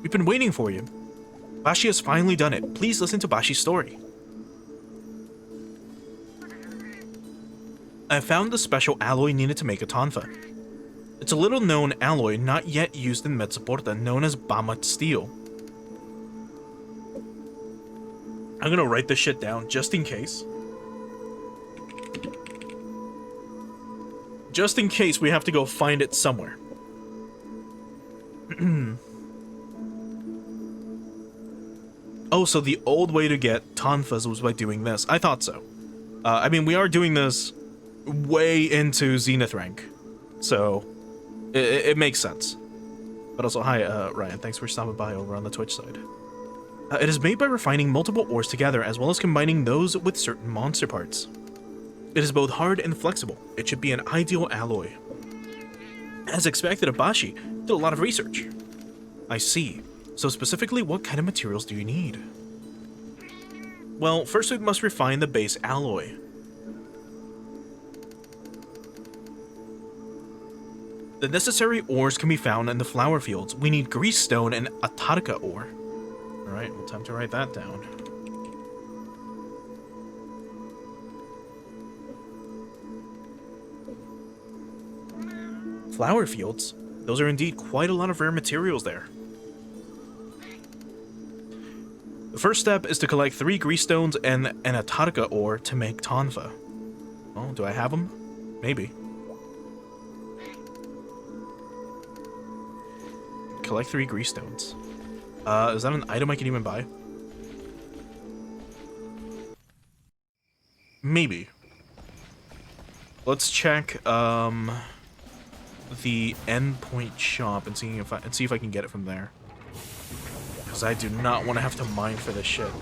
Speaker 1: We've been waiting for you. Bashi has finally done it. Please listen to Bashi's story. I found the special alloy needed to make a Tonfa. It's a little known alloy not yet used in Metsaporta known as Bamat steel. I'm gonna write this shit down just in case. Just in case we have to go find it somewhere. Oh, so the old way to get Tonfas was by doing this. I thought so. I mean, we are doing this way into Zenith rank, so it makes sense. But also, hi, Ryan, thanks for stopping by over on the Twitch side. It is made by refining multiple ores together, as well as combining those with certain monster parts. It is both hard and flexible. It should be an ideal alloy. As expected of Bashi, did a lot of research. I see. So specifically, what kind of materials do you need? Well, first we must refine the base alloy. The necessary ores can be found in the flower fields. We need grease stone and Atarika ore. Alright, well, time to write that down. Flower fields? Those are indeed quite a lot of rare materials there. The first step is to collect 3 grease stones and an Atarika ore to make Tonfa. Oh, do I have them? Maybe. Collect 3 grease stones. Is that an item I can even buy? Maybe. Let's check the endpoint shop and see if I can get it from there. Because I do not want to have to mine for this shit.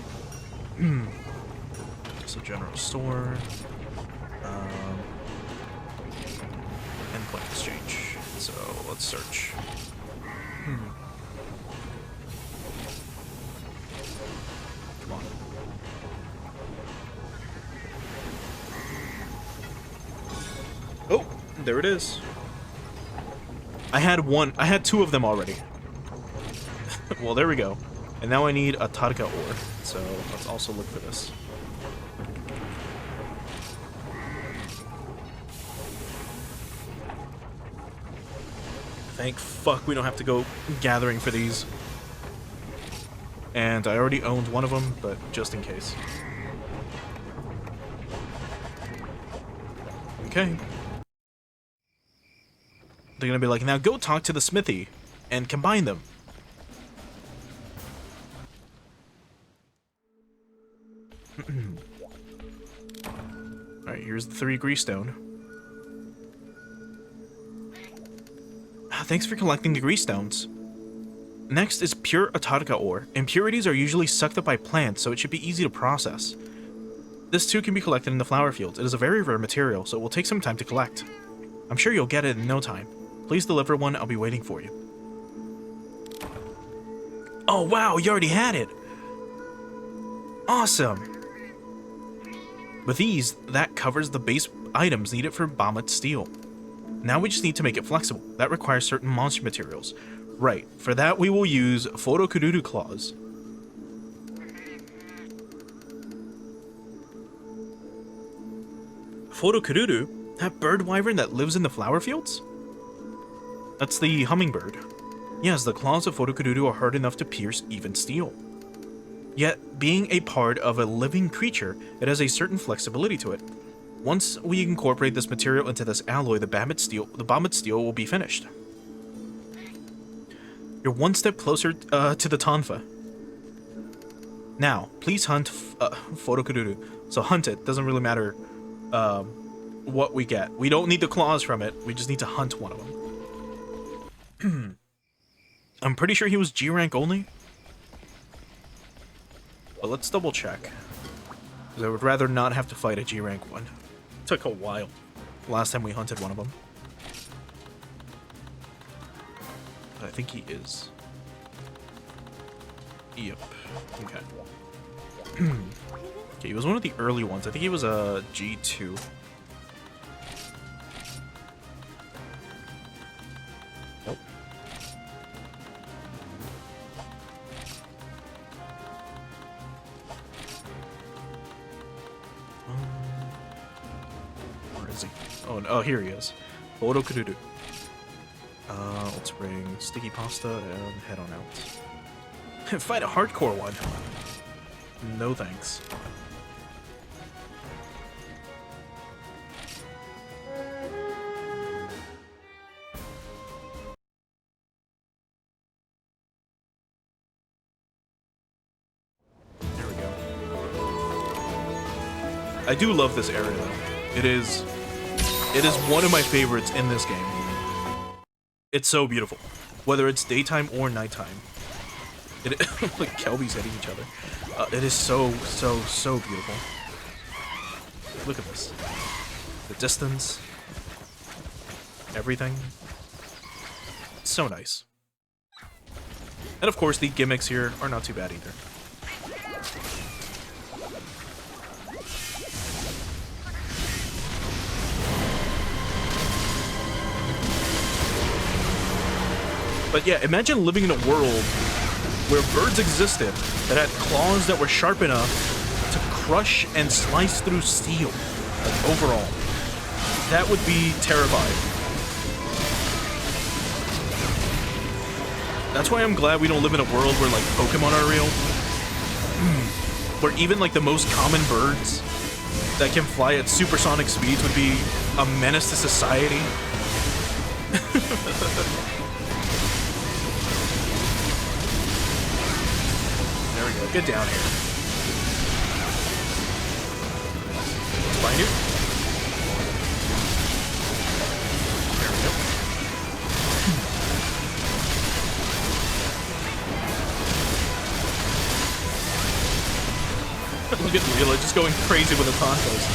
Speaker 1: Just a general store. Endpoint exchange. So let's search. Come on. Oh, there it is. I had 2 of them already. Well, there we go. And now I need a Tarka ore. So let's also look for this. Thank fuck we don't have to go gathering for these. And I already owned one of them, but just in case. Okay. They're gonna be like, now go talk to the smithy and combine them. Alright, here's the 3 grease stone. Thanks for collecting the grease stones. Next is pure Atarika ore. Impurities are usually sucked up by plants, so it should be easy to process. This too can be collected in the flower fields. It is a very rare material, so it will take some time to collect. I'm sure you'll get it in no time. Please deliver one, I'll be waiting for you. Oh wow, you already had it! Awesome! With these, that covers the base items needed for Bamat steel. Now we just need to make it flexible. That requires certain monster materials. Right, for that we will use Photokurudu claws. Photokururu, that bird wyvern that lives in the flower fields? That's the hummingbird. Yes, the claws of Photokururu are hard enough to pierce even steel. Yet, being a part of a living creature, it has a certain flexibility to it. Once we incorporate this material into this alloy, the bombed steel will be finished. You're one step closer to the Tonfa. Now, please hunt Photokururu. So hunt it. Doesn't really matter what we get. We don't need the claws from it. We just need to hunt one of them. I'm pretty sure he was G rank only. But let's double check. Because I would rather not have to fight a G rank one. It took a while. Last time we hunted one of them. But I think he is. Yep. Okay. Okay, he was one of the early ones. I think he was a G2. Nope. Where is he? Oh, here he is. Photokururu. Let's bring sticky pasta and head on out. Fight a hardcore one. No thanks. There we go. I do love this area though. It is one of my favorites in this game. It's so beautiful, whether it's daytime or nighttime. It like Kelby's hitting each other. It is so beautiful. Look at this. The distance. Everything. It's so nice. And of course, the gimmicks here are not too bad either. But yeah, imagine living in a world where birds existed that had claws that were sharp enough to crush and slice through steel. Like, overall. That would be terrifying. That's why I'm glad we don't live in a world where, like, Pokemon are real. Where even, like, the most common birds that can fly at supersonic speeds would be a menace to society. There we go. Get down here. Find you. There we go. Look at Leela just going crazy with the Tonfas.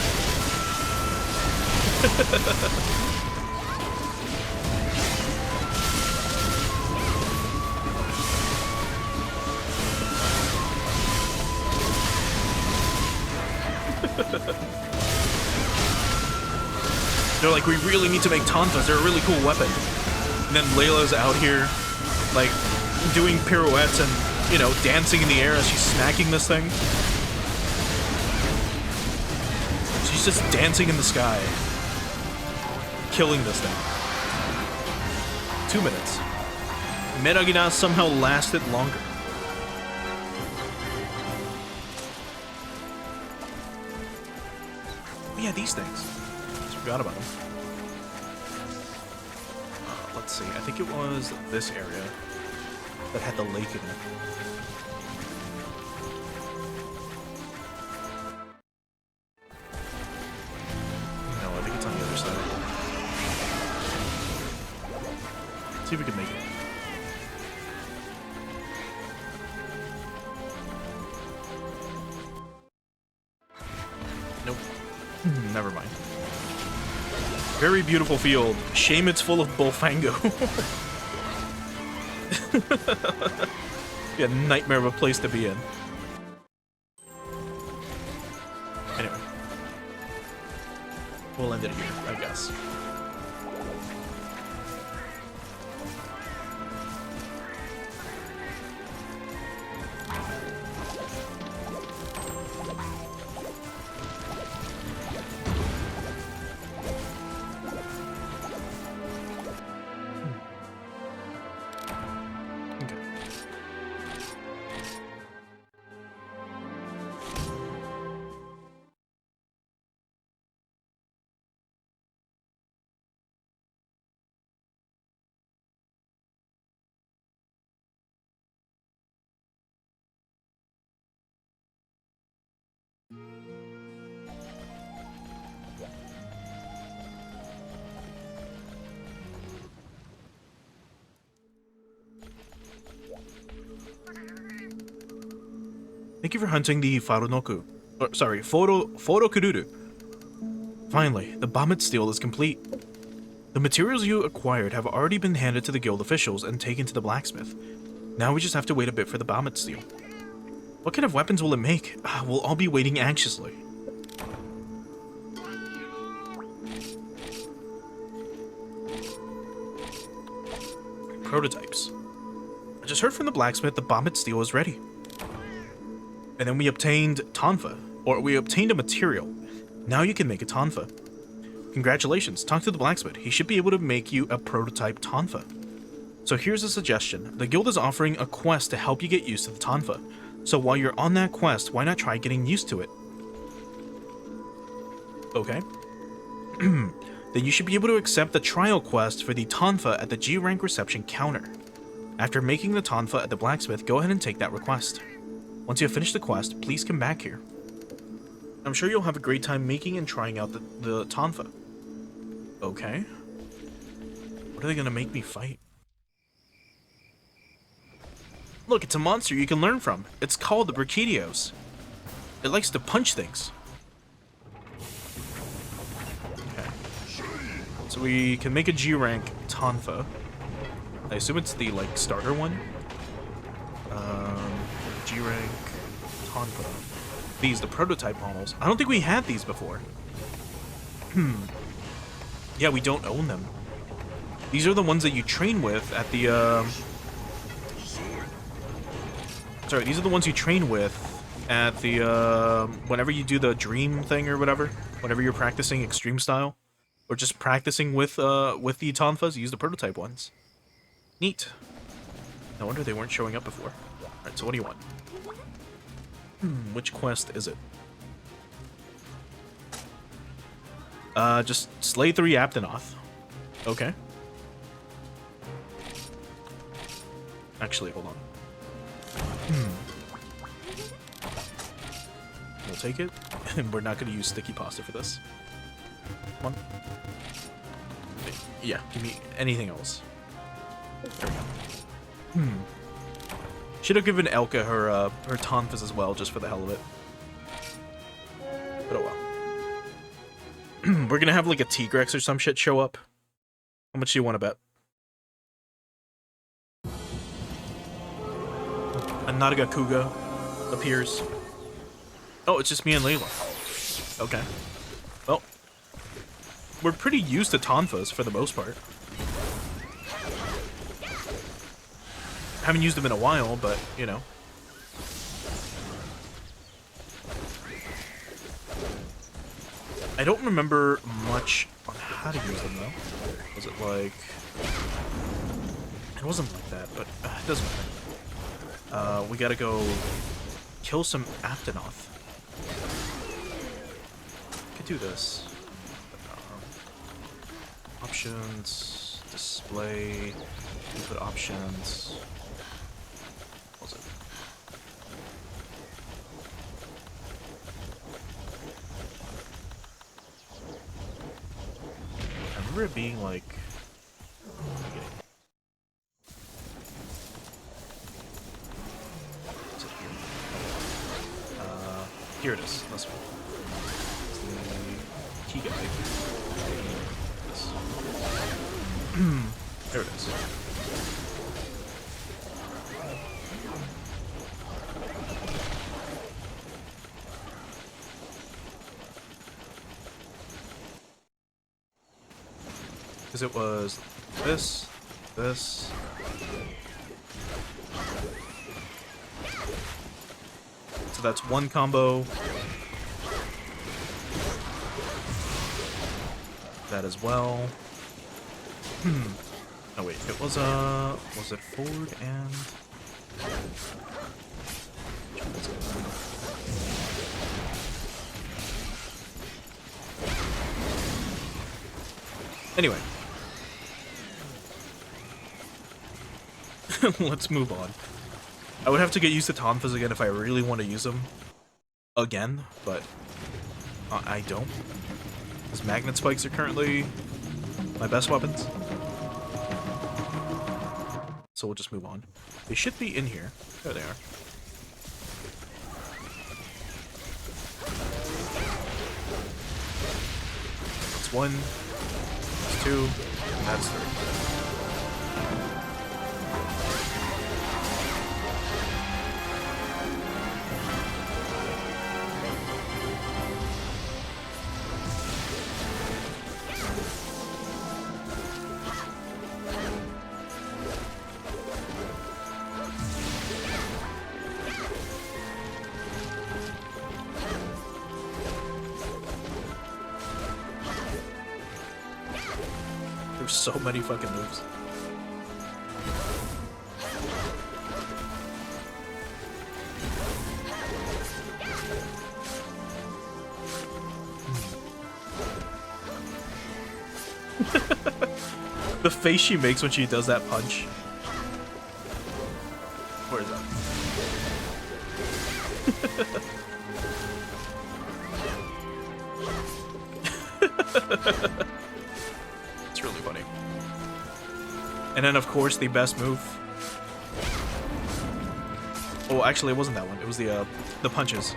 Speaker 1: They're like, we really need to make Tonfas. They're a really cool weapon. And then Layla's out here, like, doing pirouettes and, you know, dancing in the air as she's smacking this thing. She's just dancing in the sky. Killing this thing. 2 minutes. Meragina somehow lasted longer. Oh, yeah, these things. Forgot about them. Let's see. I think it was this area that had the lake in it. No, I think it's on the other side. Let's see if we can make it. Nope. Never mind. Very beautiful field. Shame it's full of Bullfango. Be a nightmare of a place to be in. Anyway. We'll end it here, I guess. Thank you for hunting the Farunoku. Or, sorry, Forokururu. Finally, the Bamet steel is complete. The materials you acquired have already been handed to the guild officials and taken to the blacksmith. Now we just have to wait a bit for the Bamet steel. What kind of weapons will it make? We'll all be waiting anxiously. Prototypes. I just heard from the blacksmith the Bamet steel is ready. And then we obtained Tonfa, or we obtained a material. Now you can make a Tonfa. Congratulations, talk to the blacksmith. He should be able to make you a prototype Tonfa. So here's a suggestion. The guild is offering a quest to help you get used to the Tonfa. So while you're on that quest, why not try getting used to it? Okay. Then you should be able to accept the trial quest for the Tonfa at the G rank reception counter. After making the Tonfa at the blacksmith, go ahead and take that request. Once you have finished the quest, please come back here. I'm sure you'll have a great time making and trying out the Tonfa. Okay. What are they gonna make me fight? Look, it's a monster you can learn from. It's called the Brachiosaurus. It likes to punch things. Okay. So we can make a G rank Tonfa. I assume it's the, like, starter one. G rank Tonfa. These, the prototype models. I don't think we had these before. Yeah, we don't own them. These are the ones that you train with at the, Sorry, these are the ones you train with at the, whenever you do the dream thing or whatever. Whenever you're practicing extreme style. Or just practicing with the Tonfas, you use the prototype ones. Neat. No wonder they weren't showing up before. Alright, so what do you want? Which quest is it? Just slay 3 Aptonoth. Okay. Actually, hold on. We'll take it, and we're not going to use sticky pasta for this. Come on. Yeah, give me anything else. There we go. Should have given Elka her Tonfas as well, just for the hell of it. But oh well. We're gonna have like a Tigrex or some shit show up. How much do you want to bet? A Naragakuga appears. Oh, it's just me and Layla. Okay. Well, we're pretty used to Tonfas for the most part. Haven't used them in a while, but, you know. I don't remember much on how to use them, though. Was it like... It wasn't like that, but it doesn't matter. We gotta go kill some Aptonoth. Could do this. Options, display, input options. What was it? I remember it being like... Here it is. This one. It's the key guy. This. There it is. Because it was this, this. So that's one combo. That as well. Oh wait, it was it forward and... Anyway. Let's move on. I would have to get used to Tonfas again if I really want to use them again, but I don't. Because magnet spikes are currently my best weapons. So we'll just move on. They should be in here. There they are. That's 1, that's 2, and that's 3. There's so many fucking moves. The face she makes when she does that punch. Where is that? It's really funny. And then, of course, the best move. Oh, actually, it wasn't that one. It was the punches.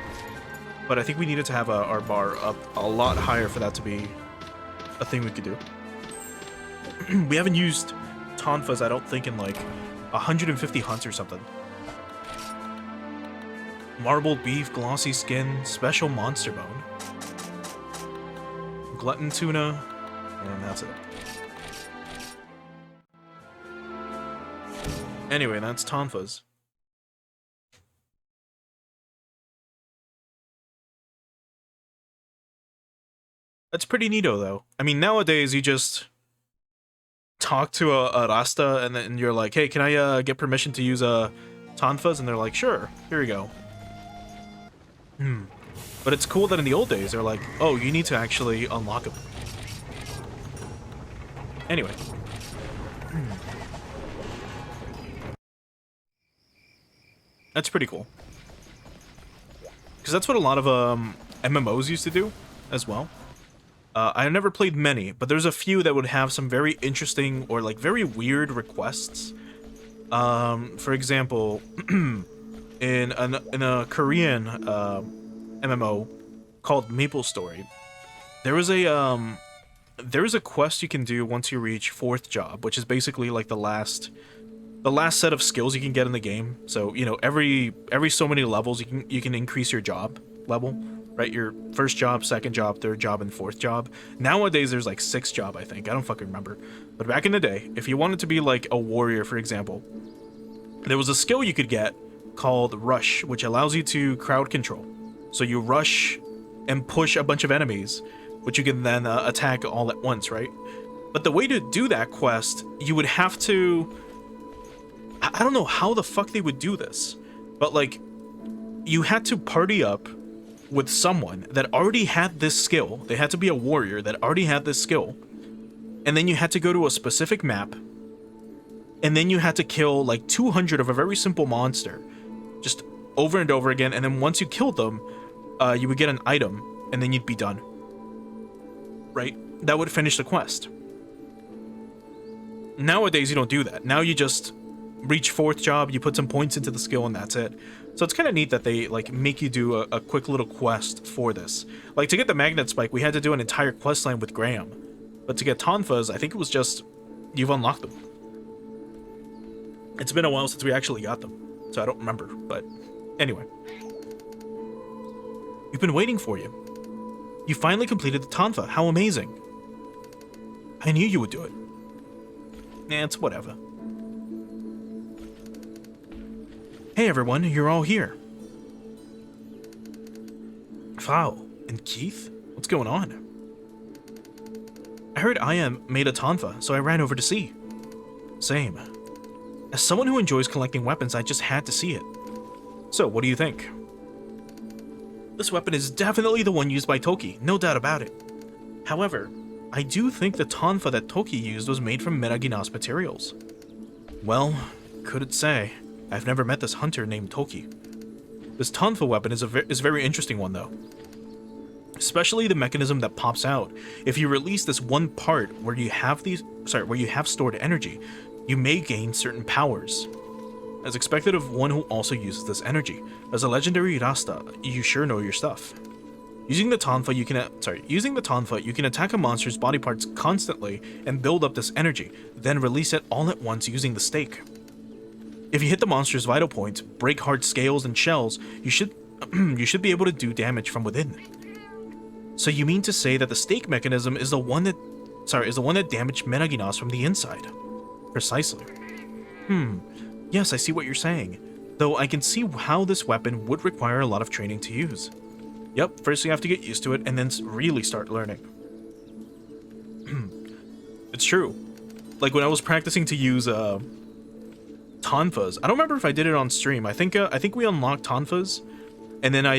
Speaker 1: But I think we needed to have our bar up a lot higher for that to be a thing we could do. We haven't used Tonfas, I don't think, in like 150 hunts or something. Marbled beef, glossy skin, special monster bone. Glutton tuna, and that's it. Anyway, that's Tonfas. That's pretty neato, though. I mean, nowadays you just talk to a Rasta and then you're like, hey, can I get permission to use Tonfas? And they're like, sure, here you go. But it's cool that in the old days they're like, oh, you need to actually unlock them. Anyway. That's pretty cool. Because that's what a lot of MMOs used to do as well. I've never played many, but there's a few that would have some very interesting or like very weird requests. For example, in a Korean MMO called Maple Story, there is a quest you can do once you reach 4th job, which is basically like the last set of skills you can get in the game. So, you know, every so many levels you can increase your job level, right? Your 1st job, 2nd job, 3rd job, and 4th job. Nowadays there's like 6th job, I think. I don't fucking remember. But back in the day, if you wanted to be like a warrior, for example, there was a skill you could get called Rush, which allows you to crowd control. So you rush and push a bunch of enemies, which you can then attack all at once, right? But the way to do that quest, you would have to... I don't know how the fuck they would do this, but like, you had to party up with someone that already had this skill. They had to be a warrior that already had this skill. And then you had to go to a specific map. And then you had to kill like 200 of a very simple monster. Just over and over again. And then once you killed them, you would get an item. And then you'd be done. Right? That would finish the quest. Nowadays, you don't do that. Now you just reach 4th job, you put some points into the skill, and that's it. So it's kind of neat that they like make you do a quick little quest for this. Like to get the magnet spike, we had to do an entire quest line with Graham. But to get Tonfas, I think it was just you've unlocked them. It's been a while since we actually got them, so I don't remember. But anyway, we've been waiting for you. You finally completed the Tonfa. How amazing! I knew you would do it. Nah, it's whatever. Hey everyone, you're all here. Wow, and Keith? What's going on? I heard Aya made a Tonfa, so I ran over to see. Same. As someone who enjoys collecting weapons, I just had to see it. So, what do you think? This weapon is definitely the one used by Toki, no doubt about it. However, I do think the Tonfa that Toki used was made from Meraginas materials. Well, couldn't say. I've never met this hunter named Toki. This Tonfa weapon is a very interesting one, though. Especially the mechanism that pops out. If you release this one part where you have stored energy, you may gain certain powers. As expected of one who also uses this energy. As a legendary Rasta, you sure know your stuff. Using the Tonfa, you can attack a monster's body parts constantly and build up this energy, then release it all at once using the stake. If you hit the monster's vital points, break hard scales and shells, you should be able to do damage from within. So you mean to say that the stake mechanism is the one that damaged Menaginos from the inside? Precisely. Yes, I see what you're saying. Though I can see how this weapon would require a lot of training to use. Yep, first you have to get used to it and then really start learning. It's true. Like when I was practicing to use Tonfas, I don't remember if I did it on stream. I think we unlocked Tonfas, and then I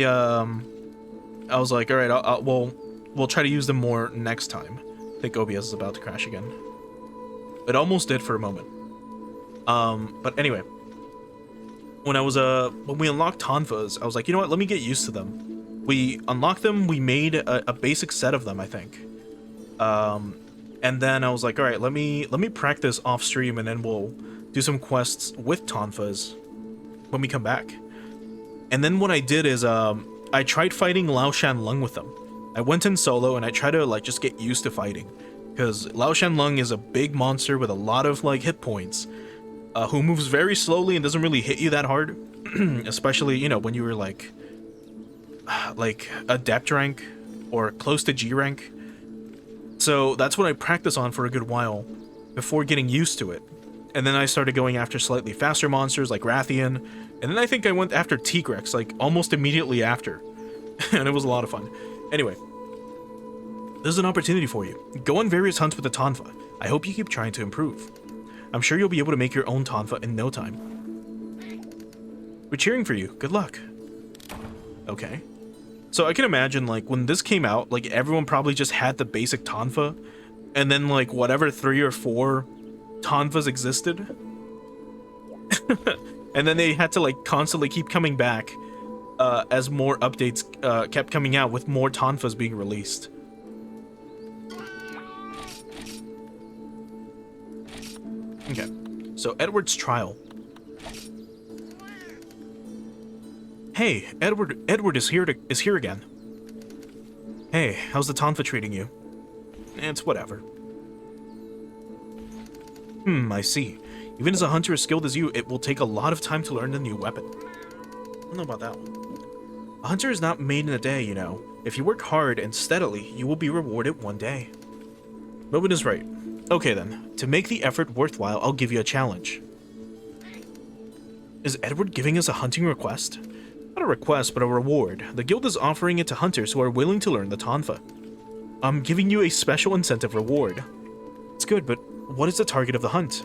Speaker 1: was like, all right, we'll try to use them more next time. I think OBS is about to crash again. It almost did for a moment. But anyway, when we unlocked Tonfas, I was like, you know what? Let me get used to them. We unlocked them. We made a basic set of them, I think. And then I was like, all right, let me practice off stream, and then we'll do some quests with Tonfas when we come back. And then what I did is I tried fighting Lao Shan Lung with them. I went in solo and I tried to like just get used to fighting, because Lao Shan Lung is a big monster with a lot of like hit points, who moves very slowly and doesn't really hit you that hard, especially, you know, when you were like adept rank or close to G rank. So that's what I practiced on for a good while before getting used to it. And then I started going after slightly faster monsters like Rathian, and then I think I went after Tigrex like almost immediately after. And it was a lot of fun. Anyway, there's an opportunity for you. Go on various hunts with the Tonfa. I hope you keep trying to improve. I'm sure you'll be able to make your own Tonfa in no time. We're cheering for you. Good luck. Okay. So I can imagine, like, when this came out, like, everyone probably just had the basic Tonfa, and then, like, whatever 3 or 4 Tonfas existed. And then they had to, like, constantly keep coming back as more updates kept coming out with more Tonfas being released. Okay, so Edward's trial. Hey, Edward is here again. Hey, how's the Tonfa treating you? It's whatever. I see. Even as a hunter as skilled as you, it will take a lot of time to learn the new weapon. I don't know about that one. A hunter is not made in a day, you know. If you work hard and steadily, you will be rewarded one day. Robin is right. Okay then, to make the effort worthwhile, I'll give you a challenge. Is Edward giving us a hunting request? Not a request, but a reward. The guild is offering it to hunters who are willing to learn the Tonfa. I'm giving you a special incentive reward. It's good, but what is the target of the hunt?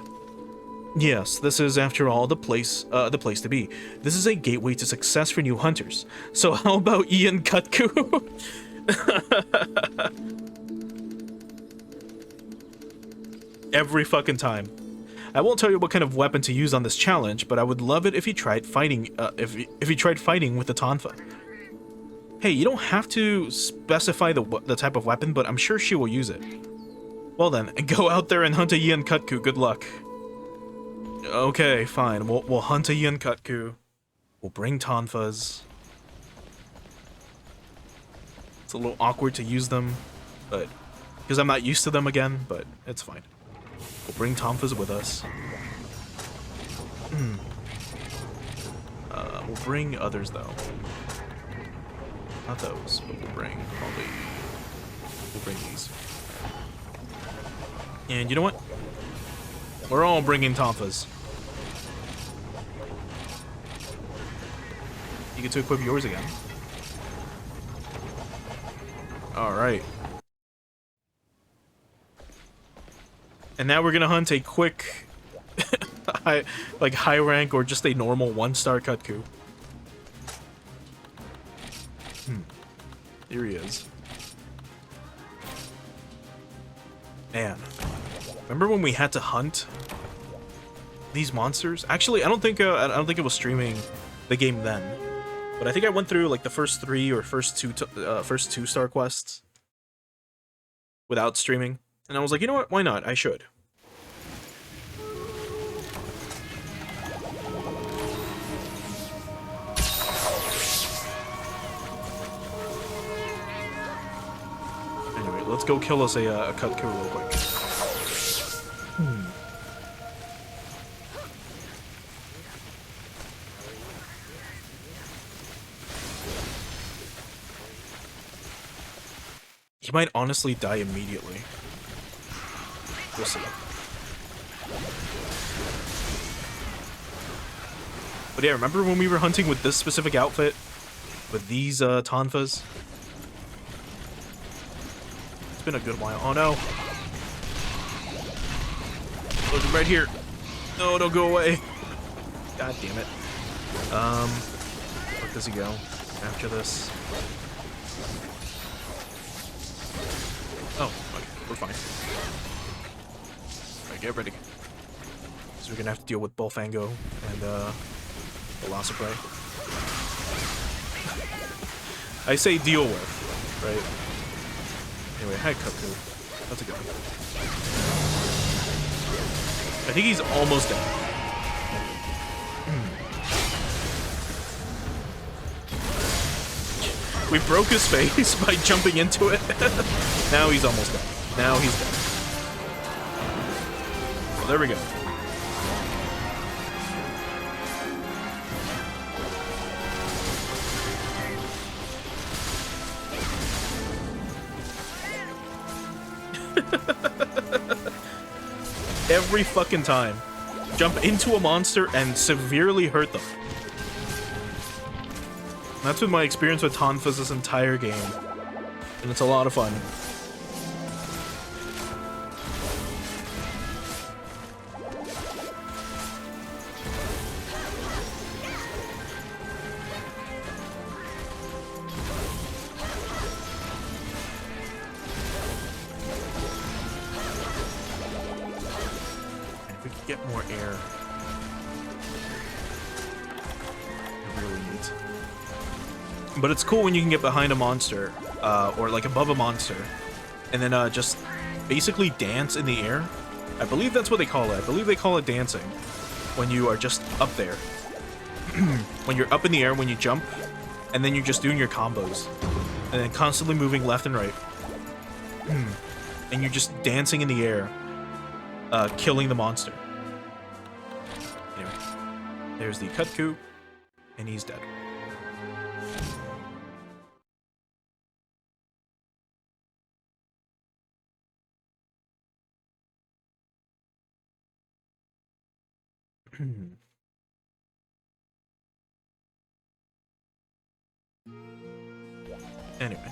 Speaker 1: Yes, this is, after all, the place to be. This is a gateway to success for new hunters. So how about Ian Kutku? Every fucking time. I won't tell you what kind of weapon to use on this challenge, but I would love it if you tried fighting. If you tried fighting with the Tonfa. Hey, you don't have to specify the type of weapon, but I'm sure she will use it. Well then, go out there and hunt a Ian Kutku. Good luck. Okay, fine. We'll hunt a Ian Kutku. We'll bring Tonfas. It's a little awkward to use them, but because I'm not used to them again, but it's fine. We'll bring Tonfas with us. We'll bring others though. Not those, but we'll bring these. And you know what? We're all bringing Tonfas. You get to equip yours again. Alright. And now we're gonna hunt a quick high rank or just a normal 1-star Kutku. Here he is. Man. Remember when we had to hunt these monsters? Actually, I don't think it was streaming the game then, but I think I went through like the first 3 or first 2-star quests without streaming, and I was like, you know what? Why not? I should. let's go kill us a Kutku real quick. He might honestly die immediately. We'll see. But yeah, remember when we were hunting with this specific outfit? With these Tonfas? It's been a good while. Oh no! Look, right here! No, don't go away! God damn it. Where does he go after this? Oh, okay, we're fine. Alright, get ready. So we're gonna have to deal with Bullfango and Velociprey. I say deal with, right? Anyway, hi Kutku. How's it going? I think he's almost dead. We broke his face by jumping into it. Now he's almost dead. Now he's dead. Well, there we go. Every fucking time. Jump into a monster and severely hurt them. That's been my experience with Tonfas this entire game. And it's a lot of fun. And if we could get more air. I really need. But it's cool when you can get behind a monster, or like above a monster, and then just basically dance in the air. I believe that's what they call it. I believe they call it dancing. When you are just up there. When you're up in the air, when you jump, and then you're just doing your combos. And then constantly moving left and right. And you're just dancing in the air, killing the monster. Anyway, there's the Kutku, and he's dead. Anyway.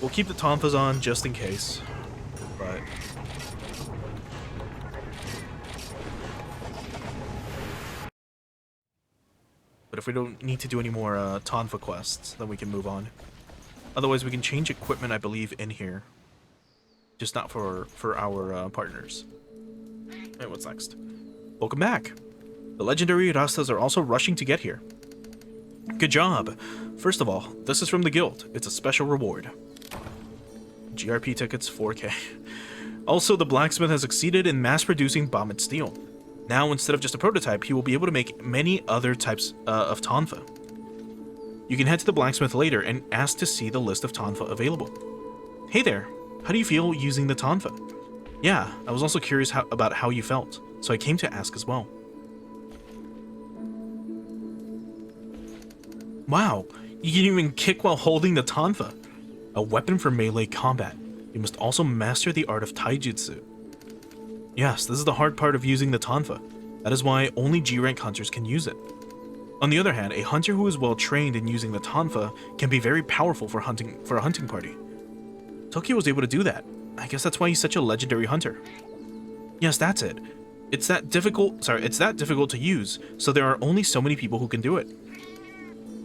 Speaker 1: We'll keep the Tonfas on just in case. But if we don't need to do any more Tonfa quests, then we can move on. Otherwise, we can change equipment, I believe, in here. Just not for our partners. Alright, what's next? Welcome back! The legendary Rastas are also rushing to get here. Good job! First of all, this is from the guild. It's a special reward. GRP tickets 4K. Also, the blacksmith has succeeded in mass-producing Bombed steel. Now, instead of just a prototype, he will be able to make many other types of Tonfa. You can head to the blacksmith later and ask to see the list of Tonfa available. Hey there! How do you feel using the Tonfa? Yeah, I was also curious about how you felt, so I came to ask as well. Wow, you can even kick while holding the Tonfa. A weapon for melee combat. You must also master the art of taijutsu. Yes, this is the hard part of using the Tonfa. That is why only G-rank hunters can use it. On the other hand, a hunter who is well trained in using the Tonfa can be very powerful for a hunting party. Tokyo was able to do that. I guess that's why he's such a legendary hunter. Yes, that's it. It's that difficult to use, so there are only so many people who can do it.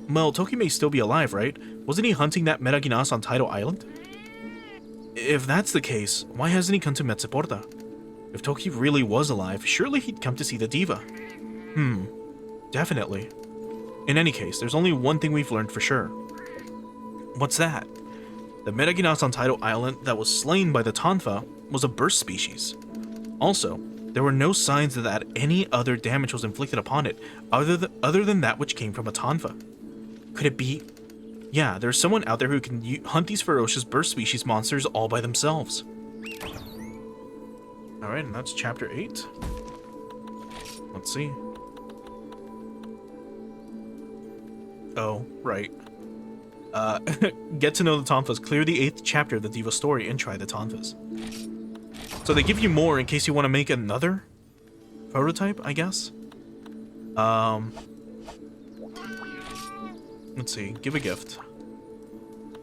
Speaker 1: Well, Toki may still be alive, right? Wasn't he hunting that Meraginas on Tidal Island? If that's the case, why hasn't he come to Metsuporta? If Toki really was alive, surely he'd come to see the diva. Definitely. In any case, there's only one thing we've learned for sure. What's that? The Meraginas on Tidal Island that was slain by the Tonfa was a burst species. Also, there were no signs that any other damage was inflicted upon it other than that which came from a Tonfa. Could it be Yeah, there's someone out there who can hunt these ferocious burst species monsters all by themselves. Alright, and that's chapter 8. Let's see. Oh, right. Get to know the Tonfas. Clear the 8th chapter of the Diva story and try the Tonfas. So they give you more in case you want to make another prototype, I guess. Let's see. Give a gift.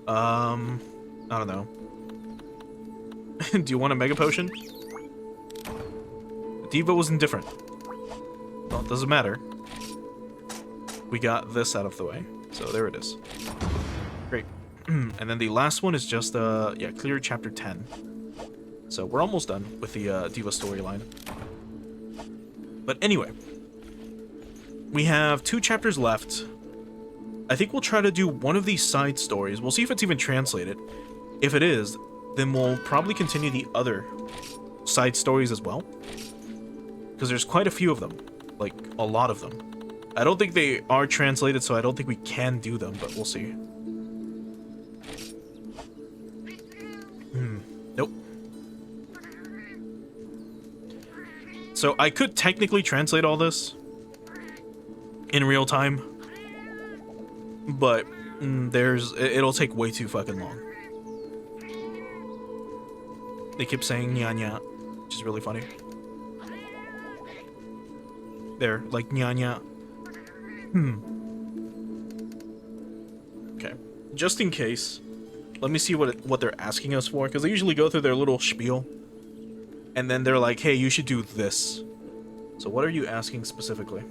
Speaker 1: I don't know. Do you want a Mega Potion? The Diva was indifferent. Well, it doesn't matter. We got this out of the way. So there it is. Great. And then the last one is just, yeah, clear chapter 10. So we're almost done with the Diva storyline. But anyway. We have 2 chapters left. I think we'll try to do one of these side stories. We'll see if it's even translated. If it is, then we'll probably continue the other side stories as well. Because there's quite a few of them. Like, a lot of them. I don't think they are translated, so I don't think we can do them, but we'll see. Nope. So I could technically translate all this in real time. But it'll take way too fucking long. They keep saying nya nya, which is really funny. There, like nya nya. Okay, just in case, let me see what they're asking us for, because they usually go through their little spiel, and then they're like, hey, you should do this. So what are you asking specifically?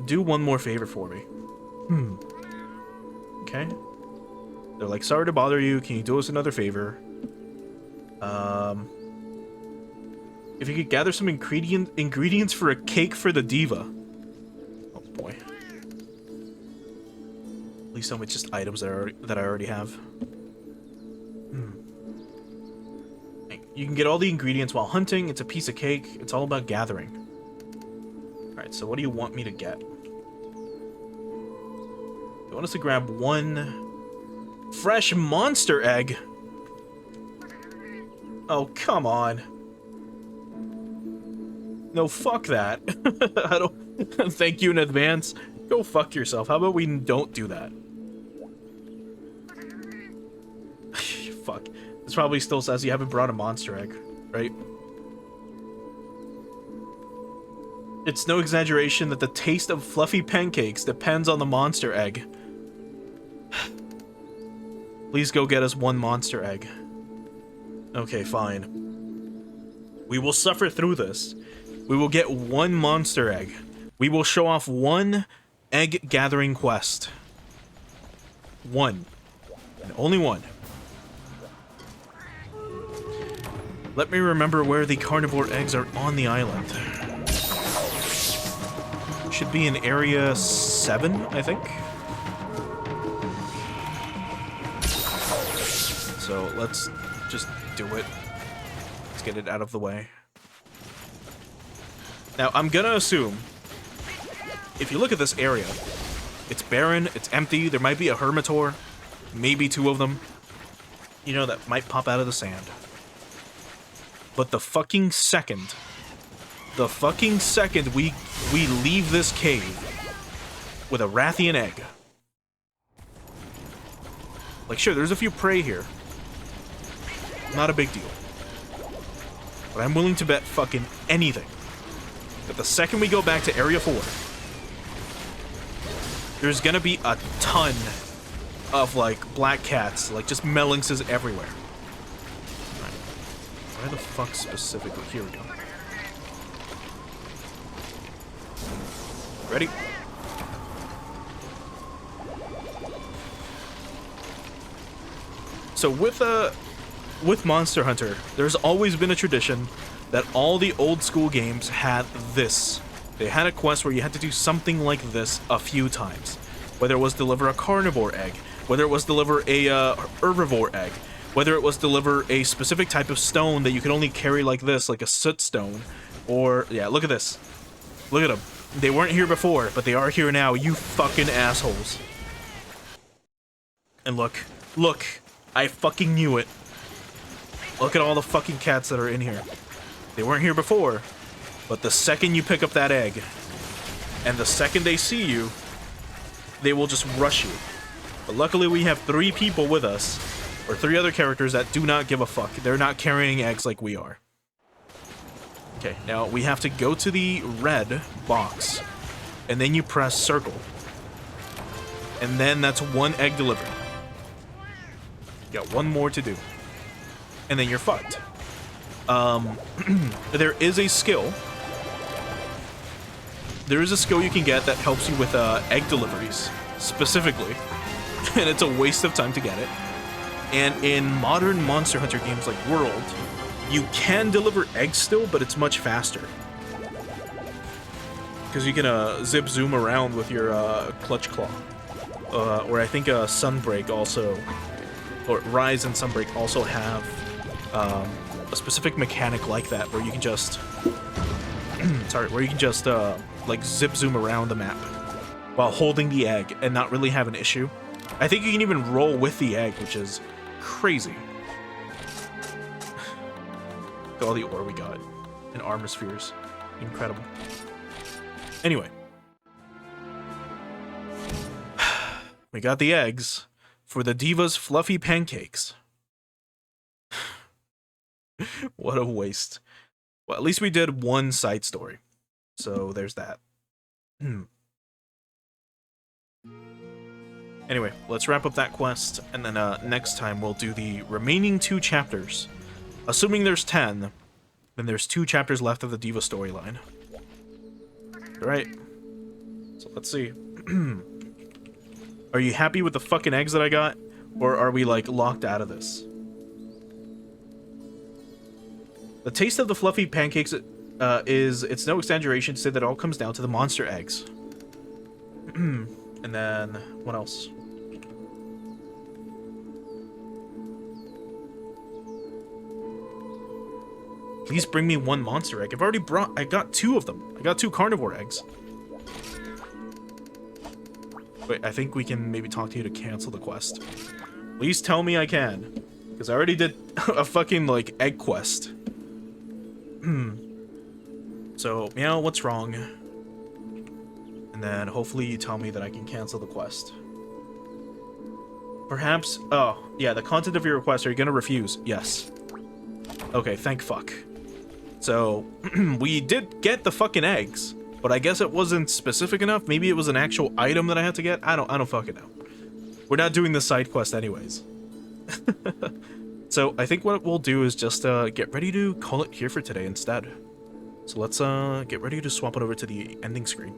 Speaker 1: Do one more favor for me. Okay. They're like, sorry to bother you. Can you do us another favor? If you could gather some ingredients for a cake for the Diva. Oh boy. Please tell me it's just items that I already have. You can get all the ingredients while hunting. It's a piece of cake. It's all about gathering. Alright, so what do you want me to get? You want us to grab 1 fresh monster egg? Oh, come on. No, fuck that. I don't... Thank you in advance. Go fuck yourself. How about we don't do that? Fuck. This probably still says you haven't brought a monster egg, right? It's no exaggeration that the taste of fluffy pancakes depends on the monster egg. Please go get us 1 monster egg. Okay, fine. We will suffer through this. We will get 1 monster egg. We will show off 1 egg gathering quest. 1. And only 1. Let me remember where the carnivore eggs are on the island. Should be in area 7, I think. So let's just do it. Let's get it out of the way. Now, I'm gonna assume, if you look at this area, it's barren, it's empty, there might be a hermitor, maybe 2 of them, you know, that might pop out of the sand. But the fucking second we leave this cave with a Rathian egg. Like, sure, there's a few prey here. Not a big deal. But I'm willing to bet fucking anything that the second we go back to Area 4, there's gonna be a ton of, like, black cats, like, just melinxes everywhere. Right. Where the fuck specifically? Here we go. Ready? So with Monster Hunter, there's always been a tradition that all the old school games had this. They had a quest where you had to do something like this a few times. Whether it was deliver a carnivore egg, whether it was deliver a herbivore egg, whether it was deliver a specific type of stone that you could only carry like this, like a soot stone, or, yeah, look at this. Look at them. They weren't here before, but they are here now, you fucking assholes. And look, I fucking knew it. Look at all the fucking cats that are in here. They weren't here before, but the second you pick up that egg, and the second they see you, they will just rush you. But luckily we have 3 people with us, or 3 other characters that do not give a fuck. They're not carrying eggs like we are. Okay, now we have to go to the red box, and then you press circle. And then that's 1 egg delivered. You got 1 more to do. And then you're fucked. There is a skill. There is a skill you can get that helps you with egg deliveries, specifically. And it's a waste of time to get it. And in modern Monster Hunter games like World, you can deliver eggs still, but it's much faster. Because you can zip zoom around with your clutch claw. Or I think Sunbreak also, or Rise and Sunbreak also have a specific mechanic like that, where you can just, like zip zoom around the map while holding the egg and not really have an issue. I think you can even roll with the egg, which is crazy. Look at all the ore we got and armor spheres, incredible. Anyway. We got the eggs for the Diva's fluffy pancakes. What a waste. Well, at least we did 1 side story. So there's that. Anyway, let's wrap up that quest, and then next time we'll do the remaining 2 chapters. Assuming there's 10, then there's 2 chapters left of the Diva storyline. Alright. So let's see. Are you happy with the fucking eggs that I got? Or are we, like, locked out of this? The taste of the fluffy pancakes it's no exaggeration to say that it all comes down to the monster eggs. And then, what else? Please bring me 1 monster egg. I got 2 of them. I got 2 carnivore eggs. Wait, I think we can maybe talk to you to cancel the quest. Please tell me I can. Because I already did a fucking, like, egg quest. So, meow, what's wrong? And then hopefully you tell me that I can cancel the quest. Perhaps... Oh, yeah, the content of your request, are you gonna refuse? Yes. Okay, thank fuck. So, we did get the fucking eggs, but I guess it wasn't specific enough. Maybe it was an actual item that I had to get. I don't fucking know. We're not doing the side quest anyways. So I think what we'll do is just get ready to call it here for today instead. So let's get ready to swap it over to the ending screen.